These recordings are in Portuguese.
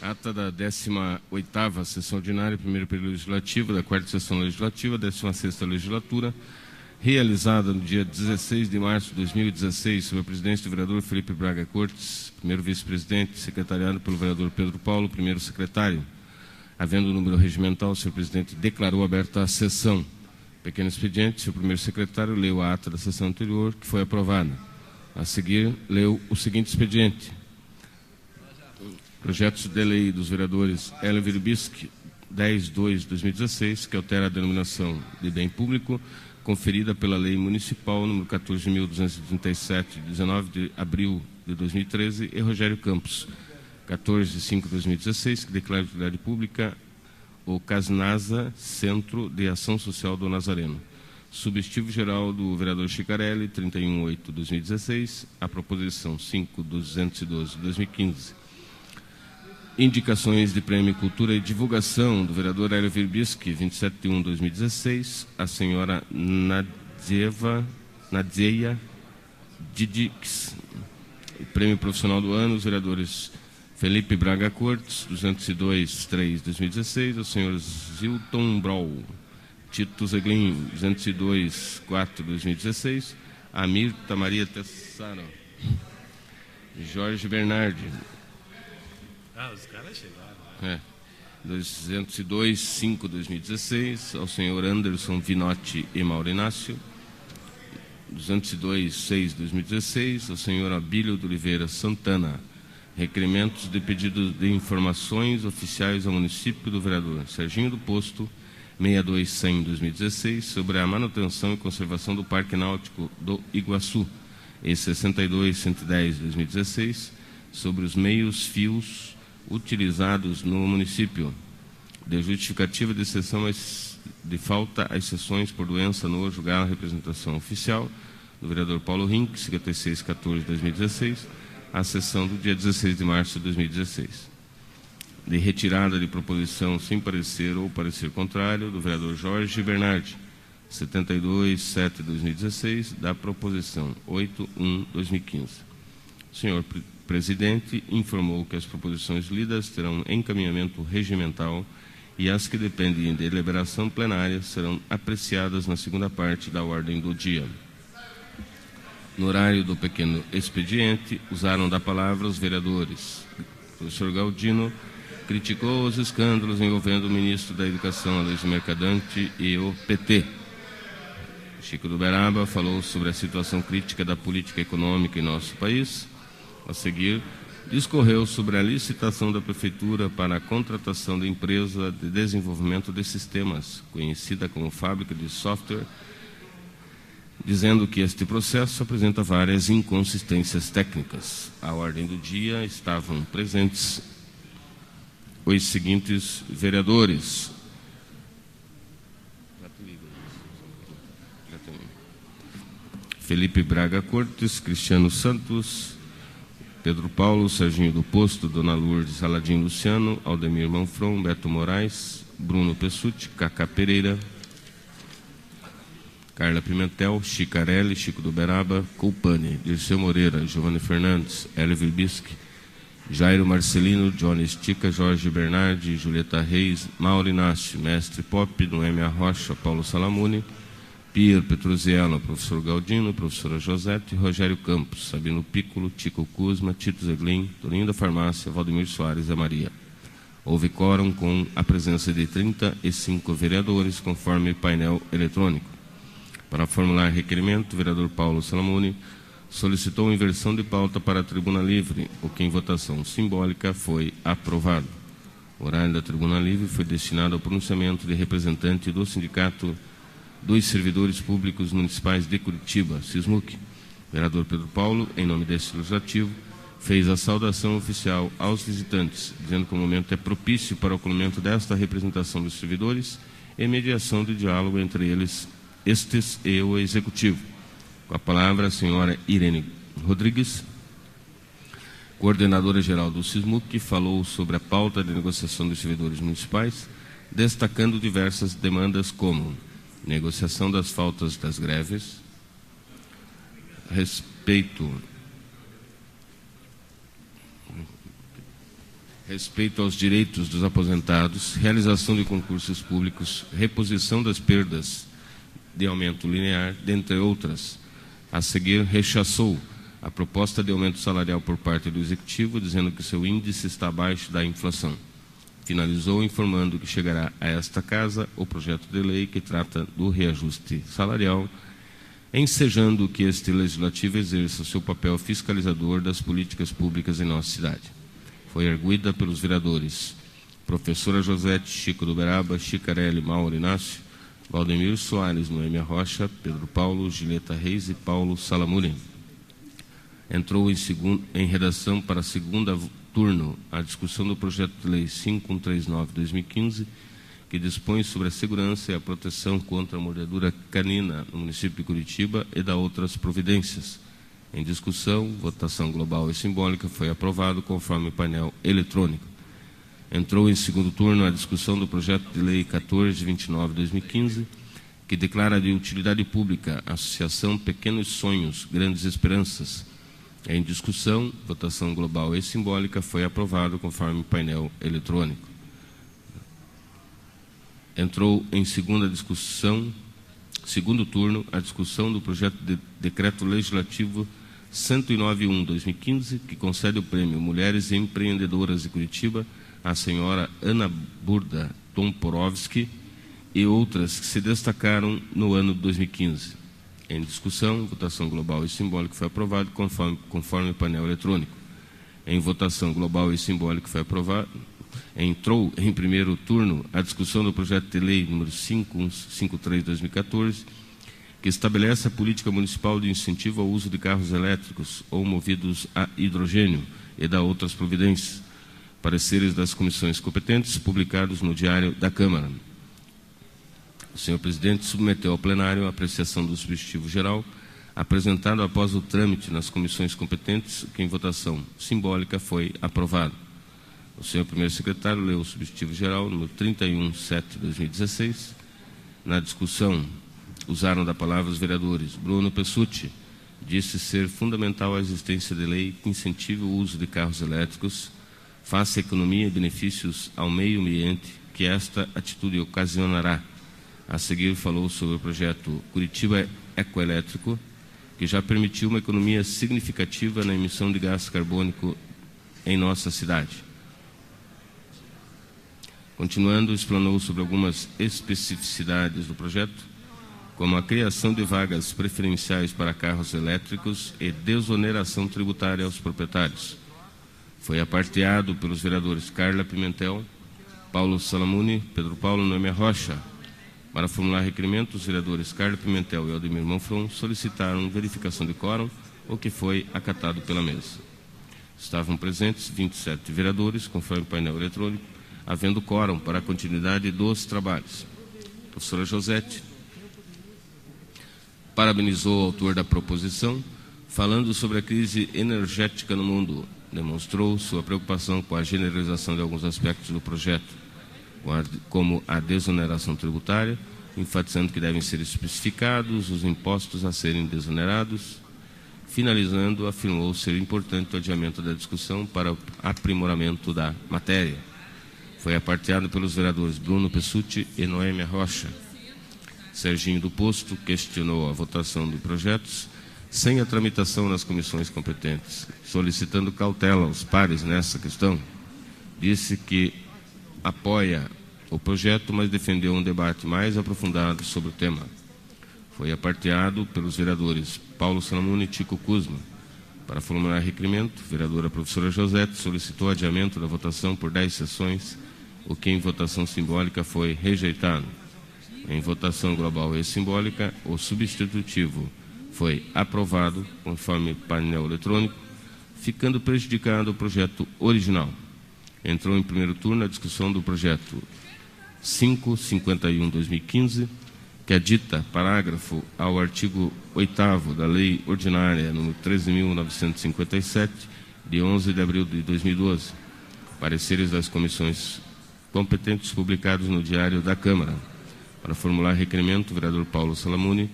Ata da 18ª Sessão Ordinária, primeiro período legislativo, da 4ª Sessão Legislativa, 16ª Legislatura, realizada no dia 16 de março de 2016, sob a presidência do vereador Felipe Braga Cortes, primeiro vice-presidente, secretariado pelo vereador Pedro Paulo, primeiro secretário. Havendo o número regimental, o senhor presidente declarou aberta a sessão. Pequeno expediente, senhor primeiro secretário leu a ata da sessão anterior, que foi aprovada. A seguir, leu o seguinte expediente. Projetos de lei dos vereadores Hélio Virbisky, 10/2/2016, que altera a denominação de bem público, conferida pela Lei Municipal número 14.237, de 19 de abril de 2013, e Rogério Campos, 14/5/2016, que declara de utilidade pública o Casnasa, Centro de Ação Social do Nazareno. Substitutivo geral do vereador Chicarelli, 31/8/2016, a proposição 5/212/2015. Indicações de prêmio Cultura e Divulgação do vereador Hélio Virbisky, 27/1/2016, a senhora Nadzeia Didix. Prêmio Profissional do Ano, os vereadores Felipe Braga Cortes, 202/3/2016, o senhor Zilton Brol. Tito Zeglin, 202/4/2016, a Mirta Maria Tessaro. Jorge Bernardi. Os caras chegaram. 202/5/2016, ao senhor Anderson Vinotti e Maurinácio. 202/6/2016, ao senhor Abílio de Oliveira Santana. Requerimentos de pedido de informações oficiais ao município do vereador Serginho do Posto, 62/100/2016, sobre a manutenção e conservação do Parque Náutico do Iguaçu, e 62/110/2016, sobre os meios-fios utilizados no município, de justificativa de exceção de falta às sessões por doença, nojo, gala, representação oficial, do vereador Paulo Rink, 56/14/2016, a sessão do dia 16 de março de 2016. De retirada de proposição sem parecer ou parecer contrário, do vereador Jorge Bernardi, 72/7/2016, da proposição 8/1/2015. O senhor presidente informou que as proposições lidas terão encaminhamento regimental e as que dependem de deliberação plenária serão apreciadas na segunda parte da ordem do dia. No horário do pequeno expediente, usaram da palavra os vereadores. O professor Galdino criticou os escândalos envolvendo o ministro da Educação, Aloysio Mercadante, e o PT. Chico do Beraba falou sobre a situação crítica da política econômica em nosso país. A seguir, discorreu sobre a licitação da Prefeitura para a contratação da empresa de desenvolvimento de sistemas, conhecida como Fábrica de Software, dizendo que este processo apresenta várias inconsistências técnicas. À ordem do dia estavam presentes os seguintes vereadores: Felipe Braga Cortes, Cristiano Santos, Pedro Paulo, Serginho do Posto, Dona Lourdes, Aladim Luciano, Aldemir Manfron, Beto Moraes, Bruno Pessutti, Cacá Pereira, Carla Pimentel, Chicarelli, Chico do Beraba, Colpani, Dirceu Moreira, Giovanni Fernandes, Hélio Virbisky, Jairo Marcelino, Johnny Estica, Jorge Bernardi, Julieta Reis, Mauro Inácio, Mestre Pop, Noemi Arrocha, Paulo Salamone, Pier Petruziello, professor Galdino, professora Josete, Rogério Campos, Sabino Piccolo, Tico Kuzma, Tito Zeglin, Toninho da Farmácia, Valdemir Soares e Maria. Houve quórum com a presença de 35 vereadores, conforme painel eletrônico. Para formular requerimento, o vereador Paulo Salamone solicitou inversão de pauta para a tribuna livre, o que em votação simbólica foi aprovado. O horário da tribuna livre foi destinado ao pronunciamento de representante do Sindicato dos Servidores Públicos Municipais de Curitiba, SISMUC. O vereador Pedro Paulo, em nome deste legislativo, fez a saudação oficial aos visitantes, dizendo que o momento é propício para o acolhimento desta representação dos servidores e mediação de diálogo entre estes e o Executivo. Com a palavra, a senhora Irene Rodrigues, coordenadora-geral do SISMUC, que falou sobre a pauta de negociação dos servidores municipais, destacando diversas demandas como negociação das faltas das greves, respeito respeito aos direitos dos aposentados, realização de concursos públicos, reposição das perdas de aumento linear, dentre outras. A seguir, rechaçou a proposta de aumento salarial por parte do Executivo, dizendo que seu índice está abaixo da inflação. Finalizou informando que chegará a esta Casa o projeto de lei que trata do reajuste salarial, ensejando que este Legislativo exerça o seu papel fiscalizador das políticas públicas em nossa cidade. Foi arguida pelos vereadores professora Josete, Chico do Uberaba, Chicarelli, Mauro Inácio, Valdemir Soares, Noêmia Rocha, Pedro Paulo, Gileta Reis e Paulo Salamuni. Entrou em redação para segundo turno a discussão do projeto de lei 5139/2015, que dispõe sobre a segurança e a proteção contra a mordedura canina no município de Curitiba e da outras providências. Em discussão, votação global e simbólica, foi aprovado conforme painel eletrônico. Entrou em segundo turno a discussão do projeto de lei 1429/2015, que declara de utilidade pública a Associação Pequenos Sonhos, Grandes Esperanças. Em discussão, votação global e simbólica, foi aprovado conforme painel eletrônico. Entrou em segundo turno a discussão do projeto de decreto legislativo 109/2015, que concede o prêmio Mulheres Empreendedoras de Curitiba à senhora Ana Burda Tomporovski e outras que se destacaram no ano de 2015. Em discussão, votação global e simbólica, foi aprovado conforme painel eletrônico. Em votação global e simbólica, foi aprovado. Entrou em primeiro turno a discussão do projeto de lei número 5153/2014, que estabelece a política municipal de incentivo ao uso de carros elétricos ou movidos a hidrogênio e da outras providências. Pareceres das comissões competentes publicados no Diário da Câmara. O senhor presidente submeteu ao plenário a apreciação do substitutivo geral, apresentado após o trâmite nas comissões competentes, que em votação simbólica foi aprovado. O senhor primeiro secretário leu o substitutivo geral, número 31/7/2016. Na discussão, usaram da palavra os vereadores Bruno Pessutti, disse ser fundamental a existência de lei que incentive o uso de carros elétricos, faça economia e benefícios ao meio ambiente que esta atitude ocasionará. A seguir, falou sobre o projeto Curitiba Ecoelétrico, que já permitiu uma economia significativa na emissão de gás carbônico em nossa cidade. Continuando, explanou sobre algumas especificidades do projeto, como a criação de vagas preferenciais para carros elétricos e desoneração tributária aos proprietários. Foi aparteado pelos vereadores Carla Pimentel, Paulo Salamuni, Pedro Paulo, Noêmia Rocha. Para formular requerimento, os vereadores Carla Pimentel e Aldemir Manfron solicitaram verificação de quórum, o que foi acatado pela mesa. Estavam presentes 27 vereadores, conforme painel eletrônico, havendo quórum para a continuidade dos trabalhos. A professora Josete parabenizou o autor da proposição, falando sobre a crise energética no mundo. Demonstrou sua preocupação com a generalização de alguns aspectos do projeto, como a desoneração tributária, enfatizando que devem ser especificados os impostos a serem desonerados. Finalizando, afirmou ser importante o adiamento da discussão para o aprimoramento da matéria. Foi aparteado pelos vereadores Bruno Pessutti e Noêmia Rocha. Serginho do Posto questionou a votação de projetos sem a tramitação nas comissões competentes, solicitando cautela aos pares nessa questão. Disse que apoia o projeto, mas defendeu um debate mais aprofundado sobre o tema. Foi aparteado pelos vereadores Paulo Salamuni e Tico Kuzma. Para formular requerimento, a vereadora professora Josete solicitou adiamento da votação por 10 sessões, o que em votação simbólica foi rejeitado. Em votação global e simbólica, o substitutivo foi aprovado conforme painel eletrônico, ficando prejudicado o projeto original. Entrou em primeiro turno a discussão do projeto 551/2015, que adita parágrafo ao artigo 8º da Lei Ordinária nº 13.957, de 11 de abril de 2012. Pareceres das comissões competentes publicados no Diário da Câmara. Para formular requerimento, o vereador Paulo Salamuni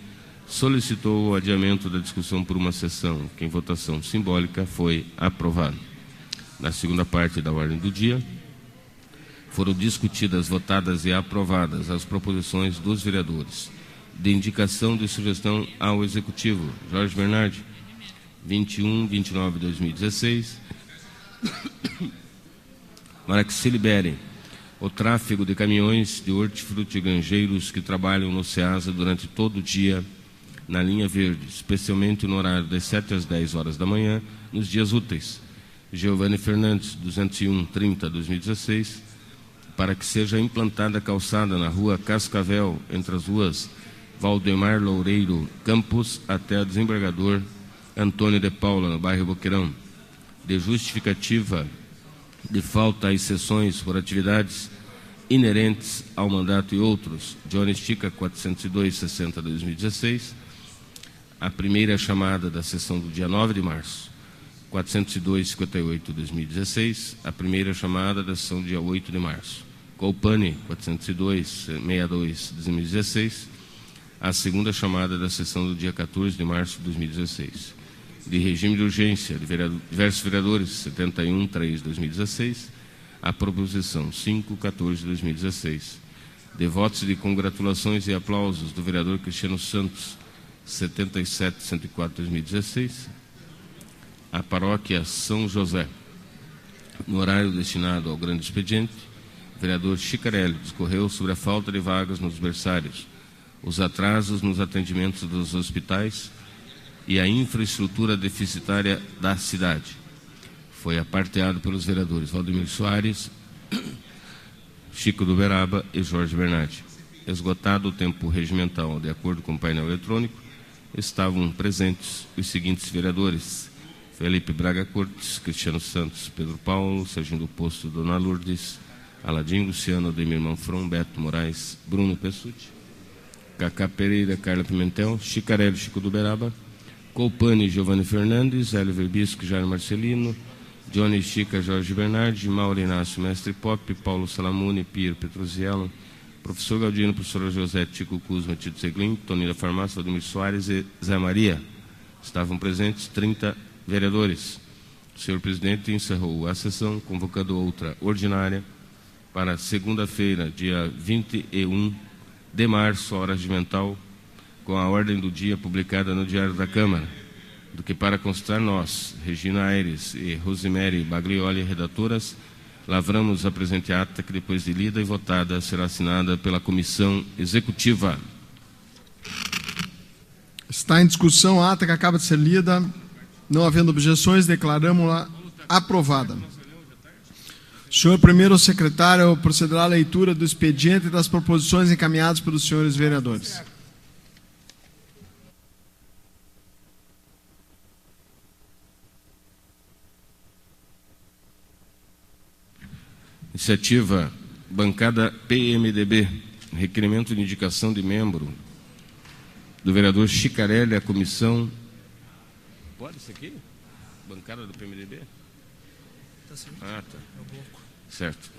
solicitou o adiamento da discussão por uma sessão, que em votação simbólica foi aprovado. Na segunda parte da ordem do dia, foram discutidas, votadas e aprovadas as proposições dos vereadores de indicação de sugestão ao Executivo. Jorge Bernardi, 21/29 de 2016, para que se libere o tráfego de caminhões de hortifruti e granjeiros que trabalham no SEASA durante todo o dia na linha verde, especialmente no horário das 7 às 10 horas da manhã, nos dias úteis. Giovanni Fernandes, 201/30/2016, para que seja implantada calçada na rua Cascavel, entre as ruas Valdemar Loureiro Campos até a desembargador Antônio de Paula, no bairro Boqueirão, de justificativa de falta às sessões por atividades inerentes ao mandato e outros. Johnny Estica, 402/60/2016, a primeira chamada da sessão do dia 9 de março. 402/58/2016, a primeira chamada da sessão do dia 8 de março. Colpani, 402/62/2016, a segunda chamada da sessão do dia 14 de março de 2016. De regime de urgência, de diversos vereadores, 71/3/2016, a proposição 5/14/2016. De votos de congratulações e aplausos do vereador Cristiano Santos, 77/104/2016, a paróquia São José. No horário destinado ao grande expediente, o vereador Chicarelli discorreu sobre a falta de vagas nos berçários, os atrasos nos atendimentos dos hospitais e a infraestrutura deficitária da cidade. Foi aparteado pelos vereadores Valdemir Soares, Chico do Beraba e Jorge Bernardi. Esgotado o tempo regimental, de acordo com o painel eletrônico, estavam presentes os seguintes vereadores: Felipe Braga Cortes, Cristiano Santos, Pedro Paulo, Serginho do Posto, Dona Lourdes, Aladim Luciano, Ademir Manfron, Beto Moraes, Bruno Pessutti, Cacá Pereira, Carla Pimentel, Chicarelli, Chico do Beraba, Colpani, Giovanni Fernandes, Hélio Verbisco, Jair Marcelino, Johnny Chica, Jorge Bernardi, Mauro Inácio, Mestre Pop, Paulo Salamone, Piero Petroziello, Professor Galdino, Professor José, Tico Kuzma, Tito Seglin, Toninho da Farmácia, Valdemir Soares e Zé Maria. Estavam presentes 30 vereadores. O senhor presidente encerrou a sessão, convocando outra ordinária para segunda-feira, dia 21 de março, hora regimental, com a ordem do dia publicada no Diário da Câmara, do que para constar nós, Regina Aires e Rosemary Baglioli, redatoras, lavramos a presente ata que, depois de lida e votada, será assinada pela Comissão Executiva. Está em discussão a ata que acaba de ser lida. Não havendo objeções, declaramos-la aprovada. Senhor primeiro secretário, procederá a leitura do expediente e das proposições encaminhadas pelos senhores vereadores. Iniciativa bancada PMDB, requerimento de indicação de membro do vereador Chicarelli à comissão. Pode isso aqui? Bancada do PMDB? Ah, tá. Certo.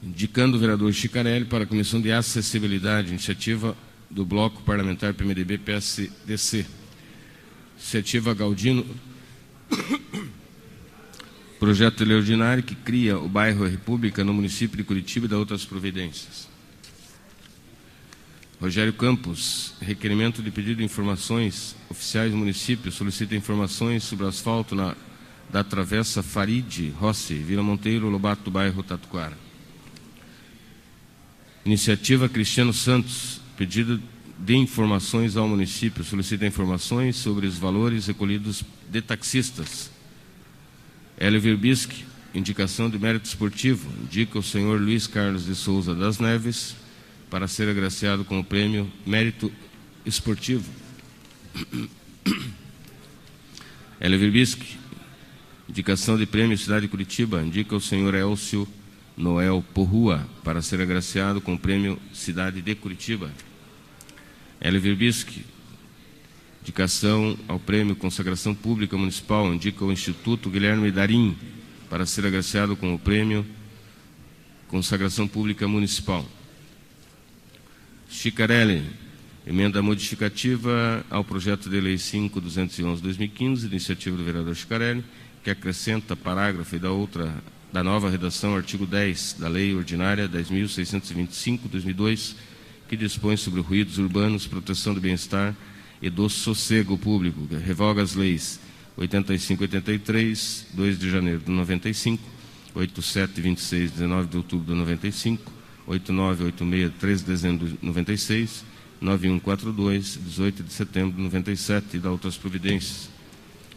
Indicando o vereador Chicarelli para a Comissão de Acessibilidade, iniciativa do Bloco Parlamentar PMDB-PSDC. Iniciativa Galdino, projeto de lei ordinário que cria o bairro República no município de Curitiba e dá outras providências. Rogério Campos, requerimento de pedido de informações oficiais do município, solicita informações sobre o asfalto da Travessa Farid Rossi, Vila Monteiro, Lobato, do bairro Tatuquara. Iniciativa Cristiano Santos, pedido de informações ao município, solicita informações sobre os valores recolhidos de taxistas. Hélio Verbisque, indicação de mérito esportivo, indica o senhor Luiz Carlos de Souza das Neves para ser agraciado com o prêmio Mérito Esportivo. Hélio Verbisque, indicação de prêmio Cidade de Curitiba, indica o senhor Elcio Noel Porrua para ser agraciado com o prêmio Cidade de Curitiba. Hélio Verbisque, indicação ao prêmio Consagração Pública Municipal, indica o Instituto Guilherme Darim para ser agraciado com o prêmio Consagração Pública Municipal. Chicarelli, emenda modificativa ao projeto de lei 5.211/2015, de iniciativa do vereador Chicarelli, que acrescenta parágrafo e da nova redação, artigo 10 da Lei Ordinária 10.625/2002, que dispõe sobre ruídos urbanos, proteção do bem-estar e do sossego público, que revoga as leis 85/83, 2 de janeiro de 95, 87/26, 19 de outubro de 95, 89/86, 13 de dezembro de 96, 9142, 18 de setembro de 97 e da outras providências.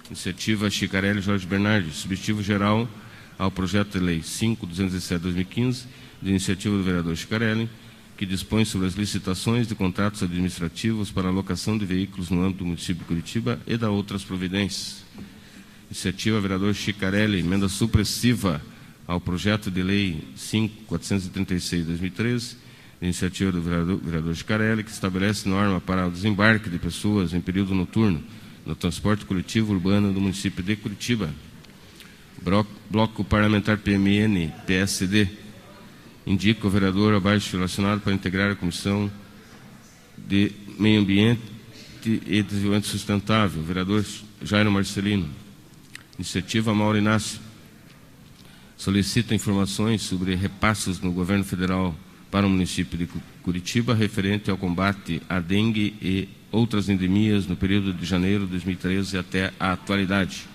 Iniciativa Chicarelli Jorge Bernardi, substitutivo geral ao projeto de lei 5.207/2015, de iniciativa do vereador Chicarelli, que dispõe sobre as licitações de contratos administrativos para alocação de veículos no âmbito do município de Curitiba e da outras providências. Iniciativa vereador Chicarelli, emenda supressiva ao projeto de lei 5.436/2013, de iniciativa do vereador Chicarelli, que estabelece norma para o desembarque de pessoas em período noturno no transporte coletivo urbano do município de Curitiba. Bloco parlamentar PMN, PSD, indica o vereador abaixo relacionado para integrar a Comissão de Meio Ambiente e Desenvolvimento Sustentável, vereador Jairo Marcelino. Iniciativa Mauro Inácio, solicita informações sobre repasses no governo federal para o município de Curitiba referente ao combate à dengue e outras endemias no período de janeiro de 2013 até a atualidade.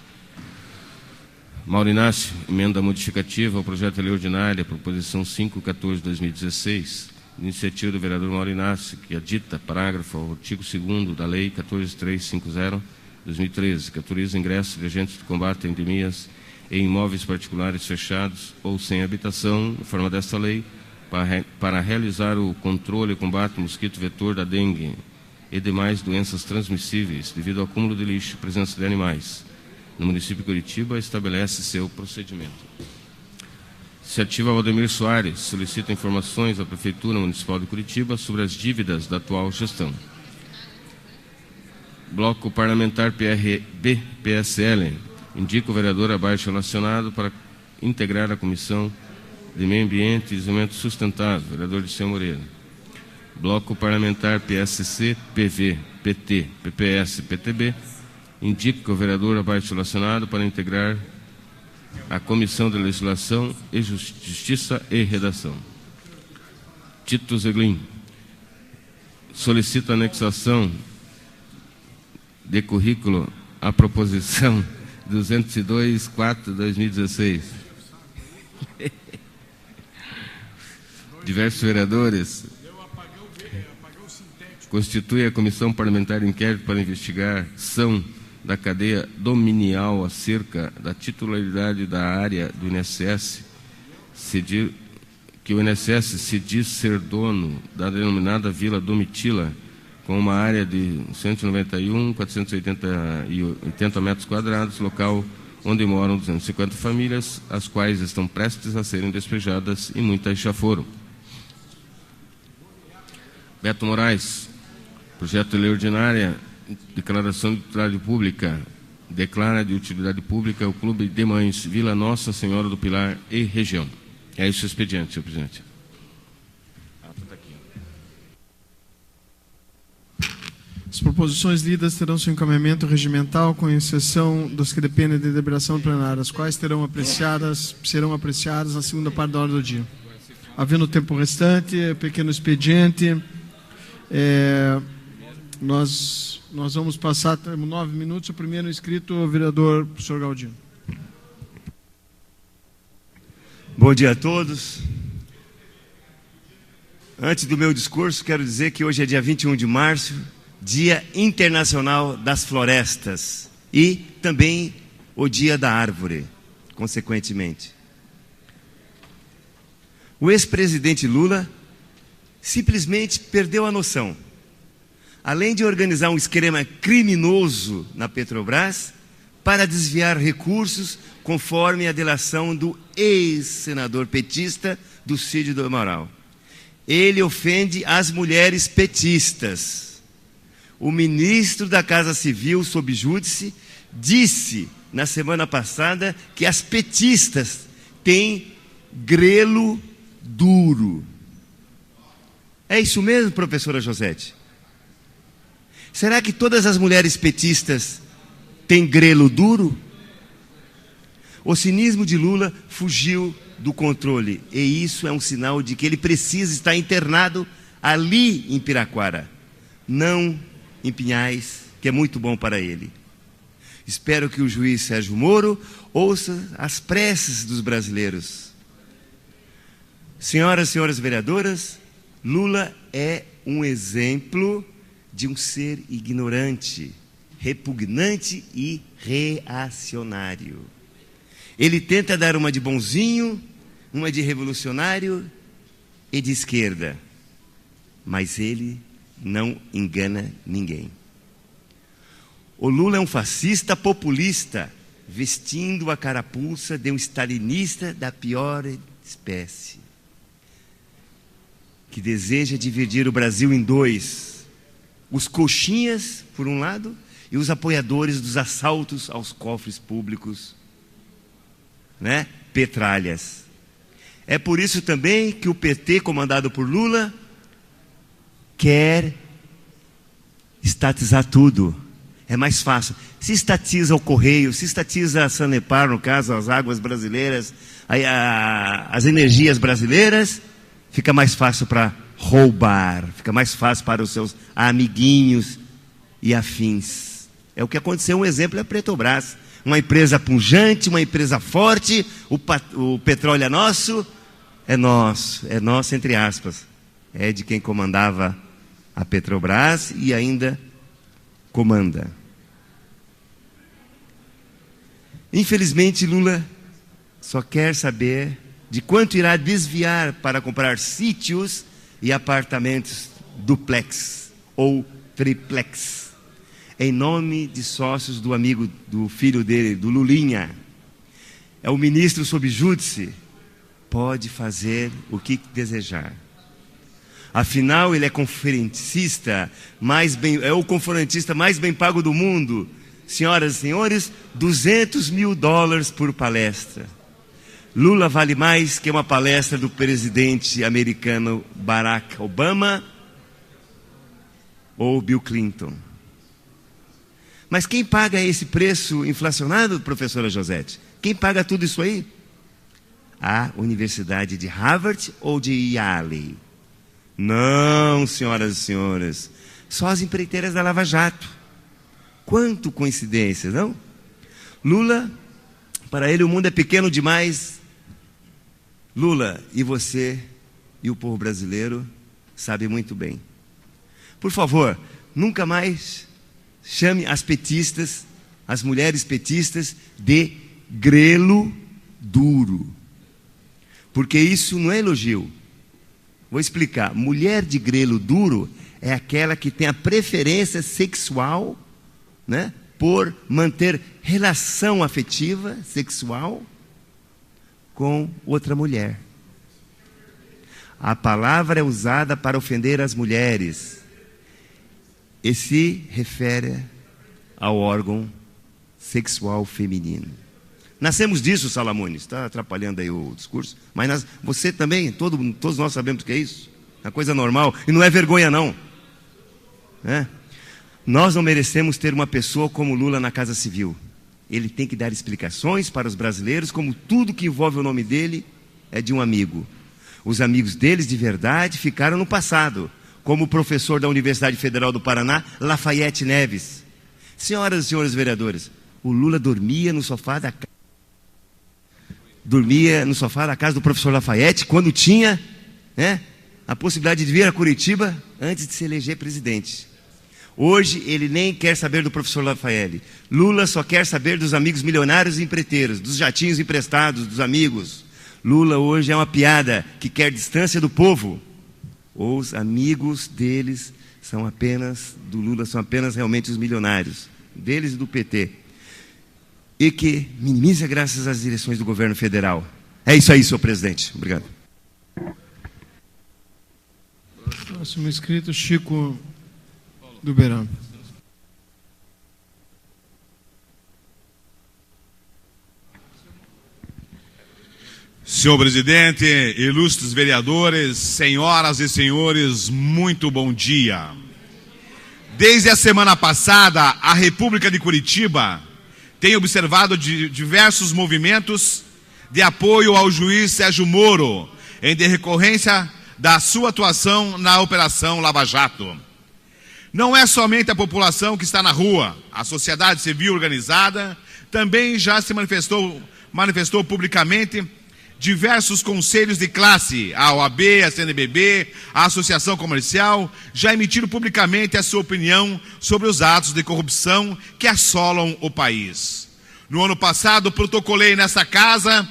Mauro Inácio, emenda modificativa ao projeto de lei ordinária, proposição 514/2016, iniciativa do vereador Mauro Inácio, que adita parágrafo ao artigo 2º da lei 14350/2013, que autoriza ingresso de agentes de combate a endemias em imóveis particulares fechados ou sem habitação, na forma desta lei, para realizar o controle e combate ao mosquito vetor da dengue e demais doenças transmissíveis devido ao acúmulo de lixo e presença de animais. No município de Curitiba, estabelece seu procedimento. Iniciativa Valdemir Soares, solicita informações à Prefeitura Municipal de Curitiba sobre as dívidas da atual gestão. Bloco parlamentar PRB-PSL, indica o vereador abaixo relacionado para integrar a Comissão de Meio Ambiente e Desenvolvimento Sustentável, vereador Dirceu Moreira. Bloco parlamentar PSC, PV, PT, PPS, PTB, indica o vereador abaixo relacionado para integrar a Comissão de Legislação e Justiça e Redação. Tito Zeglin, solicita anexação de currículo à proposição 202/4/2016. Diversos vereadores constitui a Comissão Parlamentar de Inquérito para investigação da cadeia dominial acerca da titularidade da área do INSS, que o INSS se diz ser dono da denominada Vila Domitila, com uma área de 191.480 metros quadrados, local onde moram 250 famílias, as quais estão prestes a serem despejadas e muitas já foram. Beto Moraes, projeto de lei ordinária, declaração de utilidade pública, declara de utilidade pública o Clube de Mães Vila Nossa Senhora do Pilar e região. É isso o expediente, senhor presidente. As proposições lidas terão seu encaminhamento regimental, com exceção das que dependem de deliberação plenária, as quais serão apreciadas na segunda parte da ordem do dia. Havendo tempo restante, pequeno expediente, nós vamos passar 9 minutos. O primeiro inscrito, o vereador professor Galdino. Bom dia a todos. Antes do meu discurso, quero dizer que hoje é dia 21 de março, Dia Internacional das Florestas e também o Dia da Árvore, consequentemente. O ex-presidente Lula simplesmente perdeu a noção. Além de organizar um esquema criminoso na Petrobras para desviar recursos, conforme a delação do ex-senador petista do Cid do Amaral, ele ofende as mulheres petistas. O ministro da Casa Civil, sob júdice, disse na semana passada que as petistas têm grelo duro. É isso mesmo, professora Josete? Será que todas as mulheres petistas têm grelo duro? O cinismo de Lula fugiu do controle, e isso é um sinal de que ele precisa estar internado ali em Piraquara, não em Pinhais, que é muito bom para ele. Espero que o juiz Sérgio Moro ouça as preces dos brasileiros. Senhoras e senhores vereadoras, Lula é um exemplo de um ser ignorante, repugnante e reacionário. Ele tenta dar uma de bonzinho, uma de revolucionário e de esquerda, mas ele não engana ninguém. O Lula é um fascista populista, vestindo a carapuça de um stalinista da pior espécie, que deseja dividir o Brasil em dois: os coxinhas, por um lado, e os apoiadores dos assaltos aos cofres públicos, né? Petralhas. É por isso também que o PT, comandado por Lula, quer estatizar tudo. É mais fácil. Se estatiza o Correio, se estatiza a Sanepar, no caso, as águas brasileiras, as energias brasileiras, fica mais fácil para roubar, fica mais fácil para os seus amiguinhos e afins. É o que aconteceu, um exemplo é a Petrobras. Uma empresa pujante, uma empresa forte, o petróleo é nosso entre aspas. É de quem comandava a Petrobras e ainda comanda. Infelizmente, Lula só quer saber de quanto irá desviar para comprar sítios e apartamentos duplex ou triplex, em nome de sócios do amigo, do filho dele, do Lulinha. É o ministro sob júdice, pode fazer o que desejar. Afinal, ele é conferencista, é o conferencista mais bem pago do mundo. Senhoras e senhores, $200 mil por palestra. Lula vale mais que uma palestra do presidente americano Barack Obama ou Bill Clinton. Mas quem paga esse preço inflacionado, professora Josete? Quem paga tudo isso aí? A Universidade de Harvard ou de Yale? Não, senhoras e senhores, só as empreiteiras da Lava Jato. Quanto coincidência, não? Lula, para ele o mundo é pequeno demais. Lula, e você e o povo brasileiro sabem muito bem. Por favor, nunca mais chame as petistas, as mulheres petistas, de grelo duro, porque isso não é elogio. Vou explicar. Mulher de grelo duro é aquela que tem a preferência sexual, né, por manter relação afetiva, sexual, com outra mulher. A palavra é usada para ofender as mulheres e se refere ao órgão sexual feminino. Nascemos disso, Salamones, está atrapalhando aí o discurso, mas você também, todos nós sabemos o que é isso, é uma coisa normal, e não é vergonha não. Nós não merecemos ter uma pessoa como Lula na Casa Civil. Ele tem que dar explicações para os brasileiros, como tudo que envolve o nome dele é de um amigo. Os amigos deles de verdade ficaram no passado, como o professor da Universidade Federal do Paraná, Lafayette Neves. Senhoras e senhores vereadores, o Lula dormia no sofá da casa do professor Lafayette, quando tinha, a possibilidade de vir a Curitiba antes de se eleger presidente. Hoje ele nem quer saber do professor Lafayette. Lula só quer saber dos amigos milionários e empreiteiros, dos jatinhos emprestados, dos amigos. Lula hoje é uma piada que quer distância do povo. Os amigos deles do Lula são apenas realmente os milionários, deles e do PT. E que minimiza graças às direções do governo federal. É isso aí, senhor presidente. Obrigado. Próximo inscrito, Chico do Beirão. Senhor presidente, ilustres vereadores, senhoras e senhores, muito bom dia. Desde a semana passada, a República de Curitiba tenho observado diversos movimentos de apoio ao juiz Sérgio Moro, em decorrência da sua atuação na Operação Lava Jato. Não é somente a população que está na rua, a sociedade civil organizada também já se manifestou publicamente. Diversos conselhos de classe, a OAB, a CNBB, a Associação Comercial, já emitiram publicamente a sua opinião sobre os atos de corrupção que assolam o país. No ano passado, protocolei nessa casa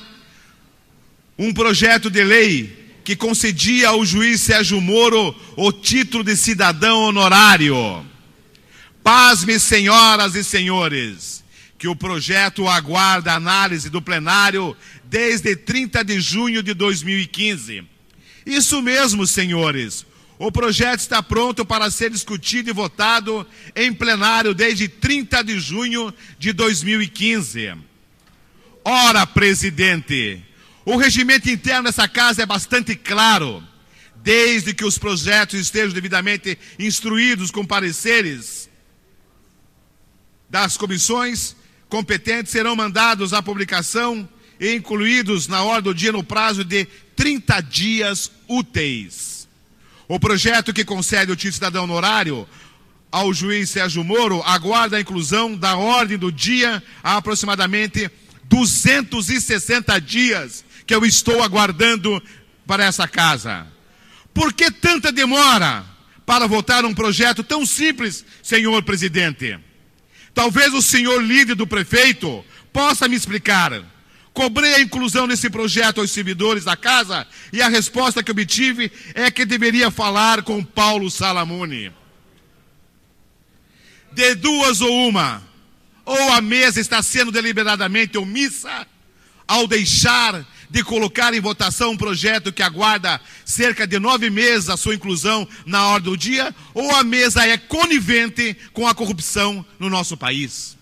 um projeto de lei que concedia ao juiz Sérgio Moro o título de cidadão honorário. Pasme, senhoras e senhores, que o projeto aguarda análise do plenário desde 30 de junho de 2015. Isso mesmo, senhores. O projeto está pronto para ser discutido e votado em plenário desde 30 de junho de 2015. Ora, presidente, o regimento interno dessa casa é bastante claro. Desde que os projetos estejam devidamente instruídos com pareceres das comissões competentes, serão mandados à publicação e incluídos na ordem do dia no prazo de 30 dias úteis. O projeto que concede o título de cidadão honorário ao juiz Sérgio Moro aguarda a inclusão da ordem do dia há aproximadamente 260 dias que eu estou aguardando para essa casa. Por que tanta demora para votar um projeto tão simples, senhor presidente? Talvez o senhor líder do prefeito possa me explicar. Cobrei a inclusão desse projeto aos servidores da casa e a resposta que obtive é que deveria falar com Paulo Salamone. De duas ou uma, ou a mesa está sendo deliberadamente omissa ao deixar de colocar em votação um projeto que aguarda cerca de 9 meses a sua inclusão na ordem do dia, ou a mesa é conivente com a corrupção no nosso país.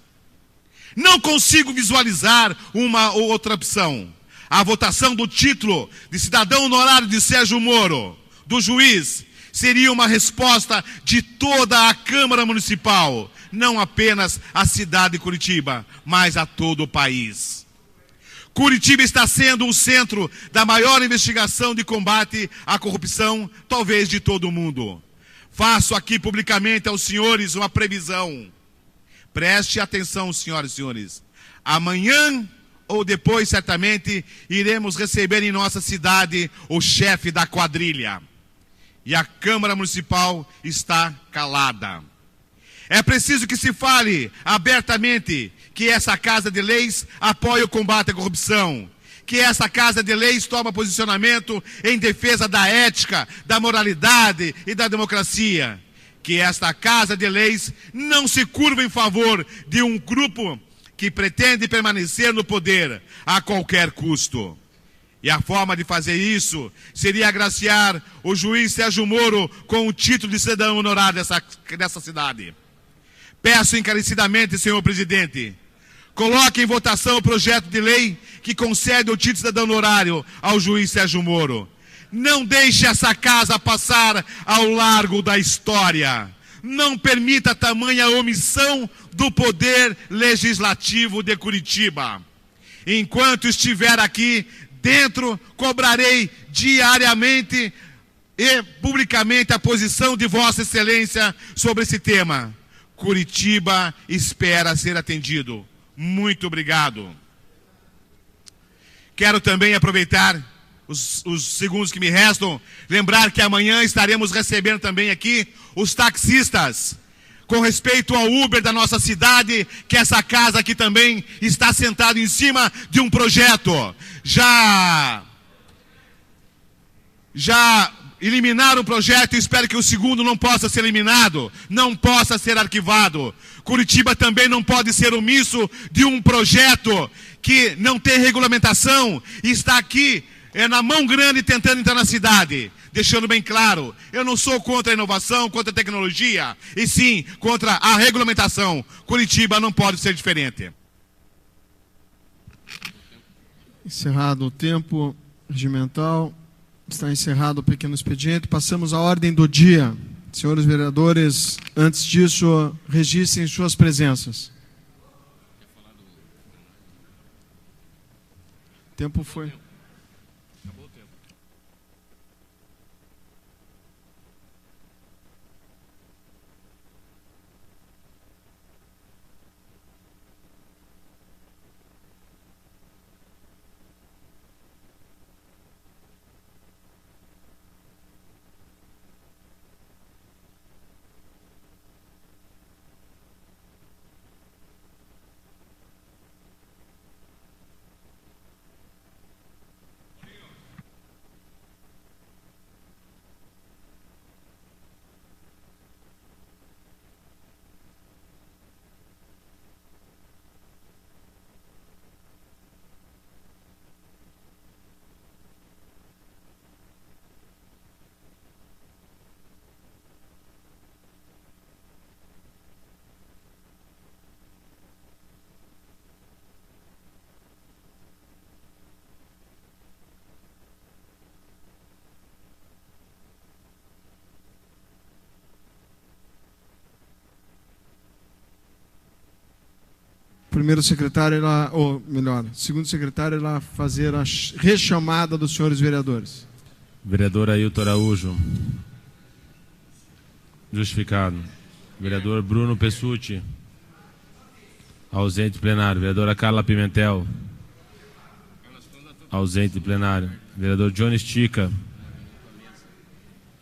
Não consigo visualizar uma ou outra opção. A votação do título de cidadão honorário de Sérgio Moro, do juiz, seria uma resposta de toda a Câmara Municipal, não apenas a cidade de Curitiba, mas a todo o país. Curitiba está sendo o centro da maior investigação de combate à corrupção, talvez de todo o mundo. Faço aqui publicamente aos senhores uma previsão. Preste atenção, senhoras e senhores. Amanhã ou depois, certamente, iremos receber em nossa cidade o chefe da quadrilha. E a Câmara Municipal está calada. É preciso que se fale abertamente que essa Casa de Leis apoia o combate à corrupção, que essa Casa de Leis toma posicionamento em defesa da ética, da moralidade e da democracia, que esta Casa de Leis não se curva em favor de um grupo que pretende permanecer no poder a qualquer custo. E a forma de fazer isso seria agraciar o juiz Sérgio Moro com o título de cidadão honorário dessa cidade. Peço encarecidamente, senhor presidente, coloque em votação o projeto de lei que concede o título de cidadão honorário ao juiz Sérgio Moro. Não deixe essa casa passar ao largo da história. Não permita tamanha omissão do poder legislativo de Curitiba. Enquanto estiver aqui dentro, cobrarei diariamente e publicamente a posição de Vossa Excelência sobre esse tema. Curitiba espera ser atendido. Muito obrigado. Quero também aproveitar os segundos que me restam, lembrar que amanhã estaremos recebendo também aqui os taxistas, com respeito ao Uber da nossa cidade, que essa casa aqui também está sentada em cima de um projeto. Já eliminaram o projeto e espero que o segundo não possa ser eliminado, não possa ser arquivado. Curitiba também não pode ser omisso de um projeto que não tem regulamentação e está aqui na mão grande tentando entrar na cidade. Deixando bem claro, eu não sou contra a inovação, contra a tecnologia, e sim contra a regulamentação. Curitiba não pode ser diferente. Encerrado o tempo regimental, está encerrado o pequeno expediente. Passamos à ordem do dia. Senhores vereadores, antes disso, registrem suas presenças. tempo foi. Primeiro secretário, ou melhor, segundo secretário, fazer a rechamada dos senhores vereadores. Vereador Ailton Araújo. Justificado. Vereador Bruno Pessutti. Ausente plenário. Vereadora Carla Pimentel. Ausente plenário. Vereador Johnny Estica.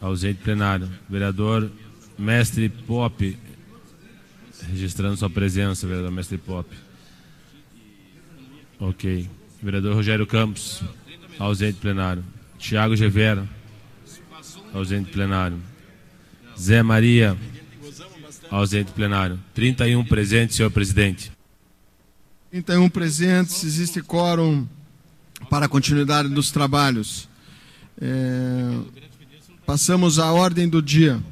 Ausente plenário. Vereador Mestre Pop. Registrando sua presença, vereador Mestre Pop. Ok. Vereador Rogério Campos. Ausente plenário. Tiago Gevera. Ausente plenário. Zé Maria. Ausente plenário. 31 presentes, senhor presidente. 31 presentes, existe quórum para a continuidade dos trabalhos. Passamos à ordem do dia.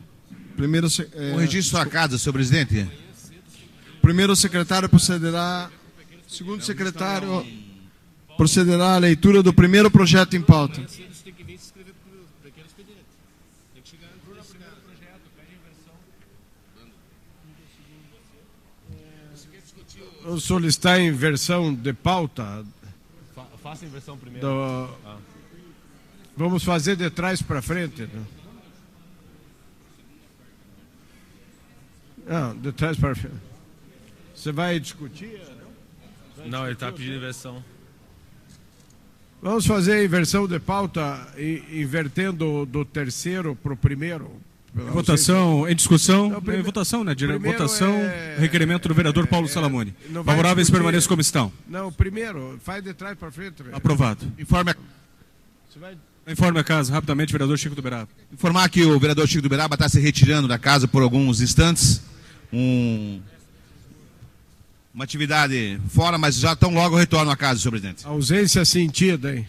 Primeiro, O registro à casa, senhor presidente. Primeiro secretário procederá, segundo secretário procederá à leitura do primeiro projeto em pauta. Eu solicitar em versão de pauta. Faça a inversão primeiro. Vamos fazer de trás para frente. Né? Não, de trás para frente. Você vai discutir? Não, ele está pedindo inversão. Vamos fazer a inversão de pauta, invertendo do terceiro para o primeiro. Votação, em discussão, Não, em votação, né? Votação, é- requerimento do vereador Paulo Salamone. não vai Favoráveis discutir. permaneçam como estão. Não, primeiro, faz de trás para frente. Aprovado. Você vai... Informe a casa, rapidamente, vereador Chico do Beraba. Informar que o vereador Chico do Beraba está se retirando da casa por alguns instantes. Uma atividade fora, mas já tão logo retorno à casa, senhor presidente. Ausência sentida, hein?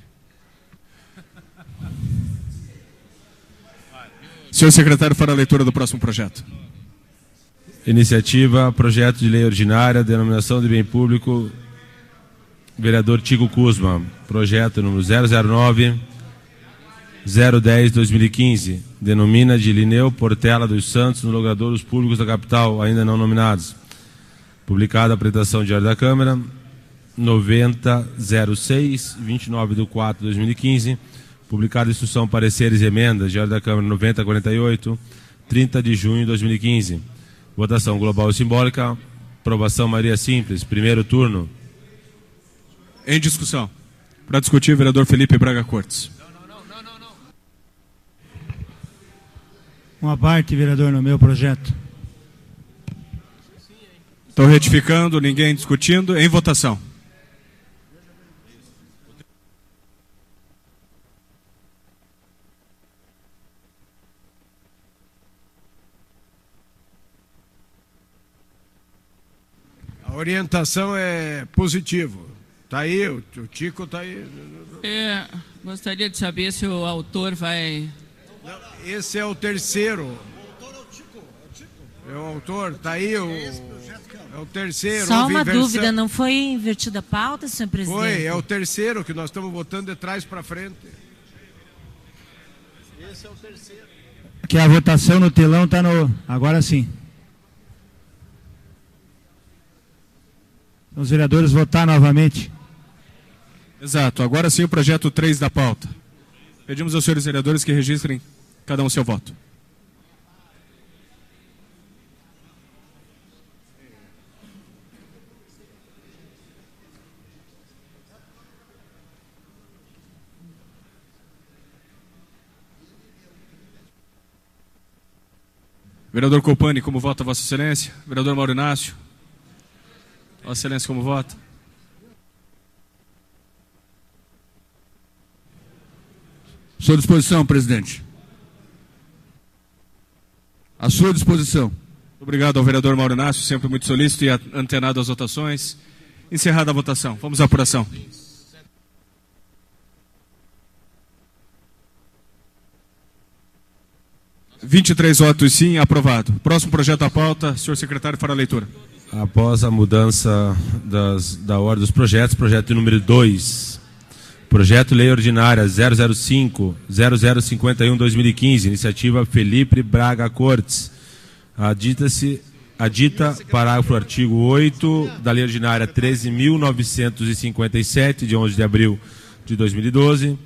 Senhor secretário, fará a leitura do próximo projeto. Iniciativa, projeto de lei ordinária, denominação de bem público, vereador Tico Kuzma. Projeto número 009-010-2015. Denomina de Lineu Portela dos Santos no logradouros públicos da capital, ainda não nominados. Publicada a apresentação diária da Câmara, 9006, 29/4/2015. Publicada a instrução, pareceres e emendas, diário da Câmara 9048, 30 de junho de 2015. Votação global e simbólica. Aprovação maioria simples. Primeiro turno. Em discussão. Para discutir, vereador Felipe Braga Cortes. Uma parte, vereador, no meu projeto. Estou retificando, ninguém discutindo. Em votação. A orientação é positivo. Tá aí, o Tico tá aí. Gostaria de saber se o autor vai... Não, esse é o terceiro. É o autor, tá aí é o terceiro. Só houve uma inversão. dúvida, não foi invertida a pauta, senhor presidente? Foi, é o terceiro que nós estamos votando de trás para frente. Esse é o terceiro. Que a votação no telão está no... Agora sim. Os vereadores votar novamente. Exato. Agora sim o projeto 3 da pauta. Pedimos aos senhores vereadores que registrem cada um seu voto. Vereador Copani, como vota Vossa Excelência? Vereador Mauro Inácio? Vossa Excelência, como vota? À sua disposição, presidente. À sua disposição. Obrigado ao vereador Mauro Inácio, sempre muito solícito e antenado às votações. Encerrada a votação. Vamos à apuração. (23 votos sim, aprovado. Próximo projeto à pauta, senhor secretário, fará a leitura. Após a mudança da ordem dos projetos, projeto número 2, projeto Lei Ordinária 005/0051/2015, iniciativa Felipe Braga Cortes. Adita parágrafo artigo 8 da Lei Ordinária 13.957, de 11 de abril de 2012,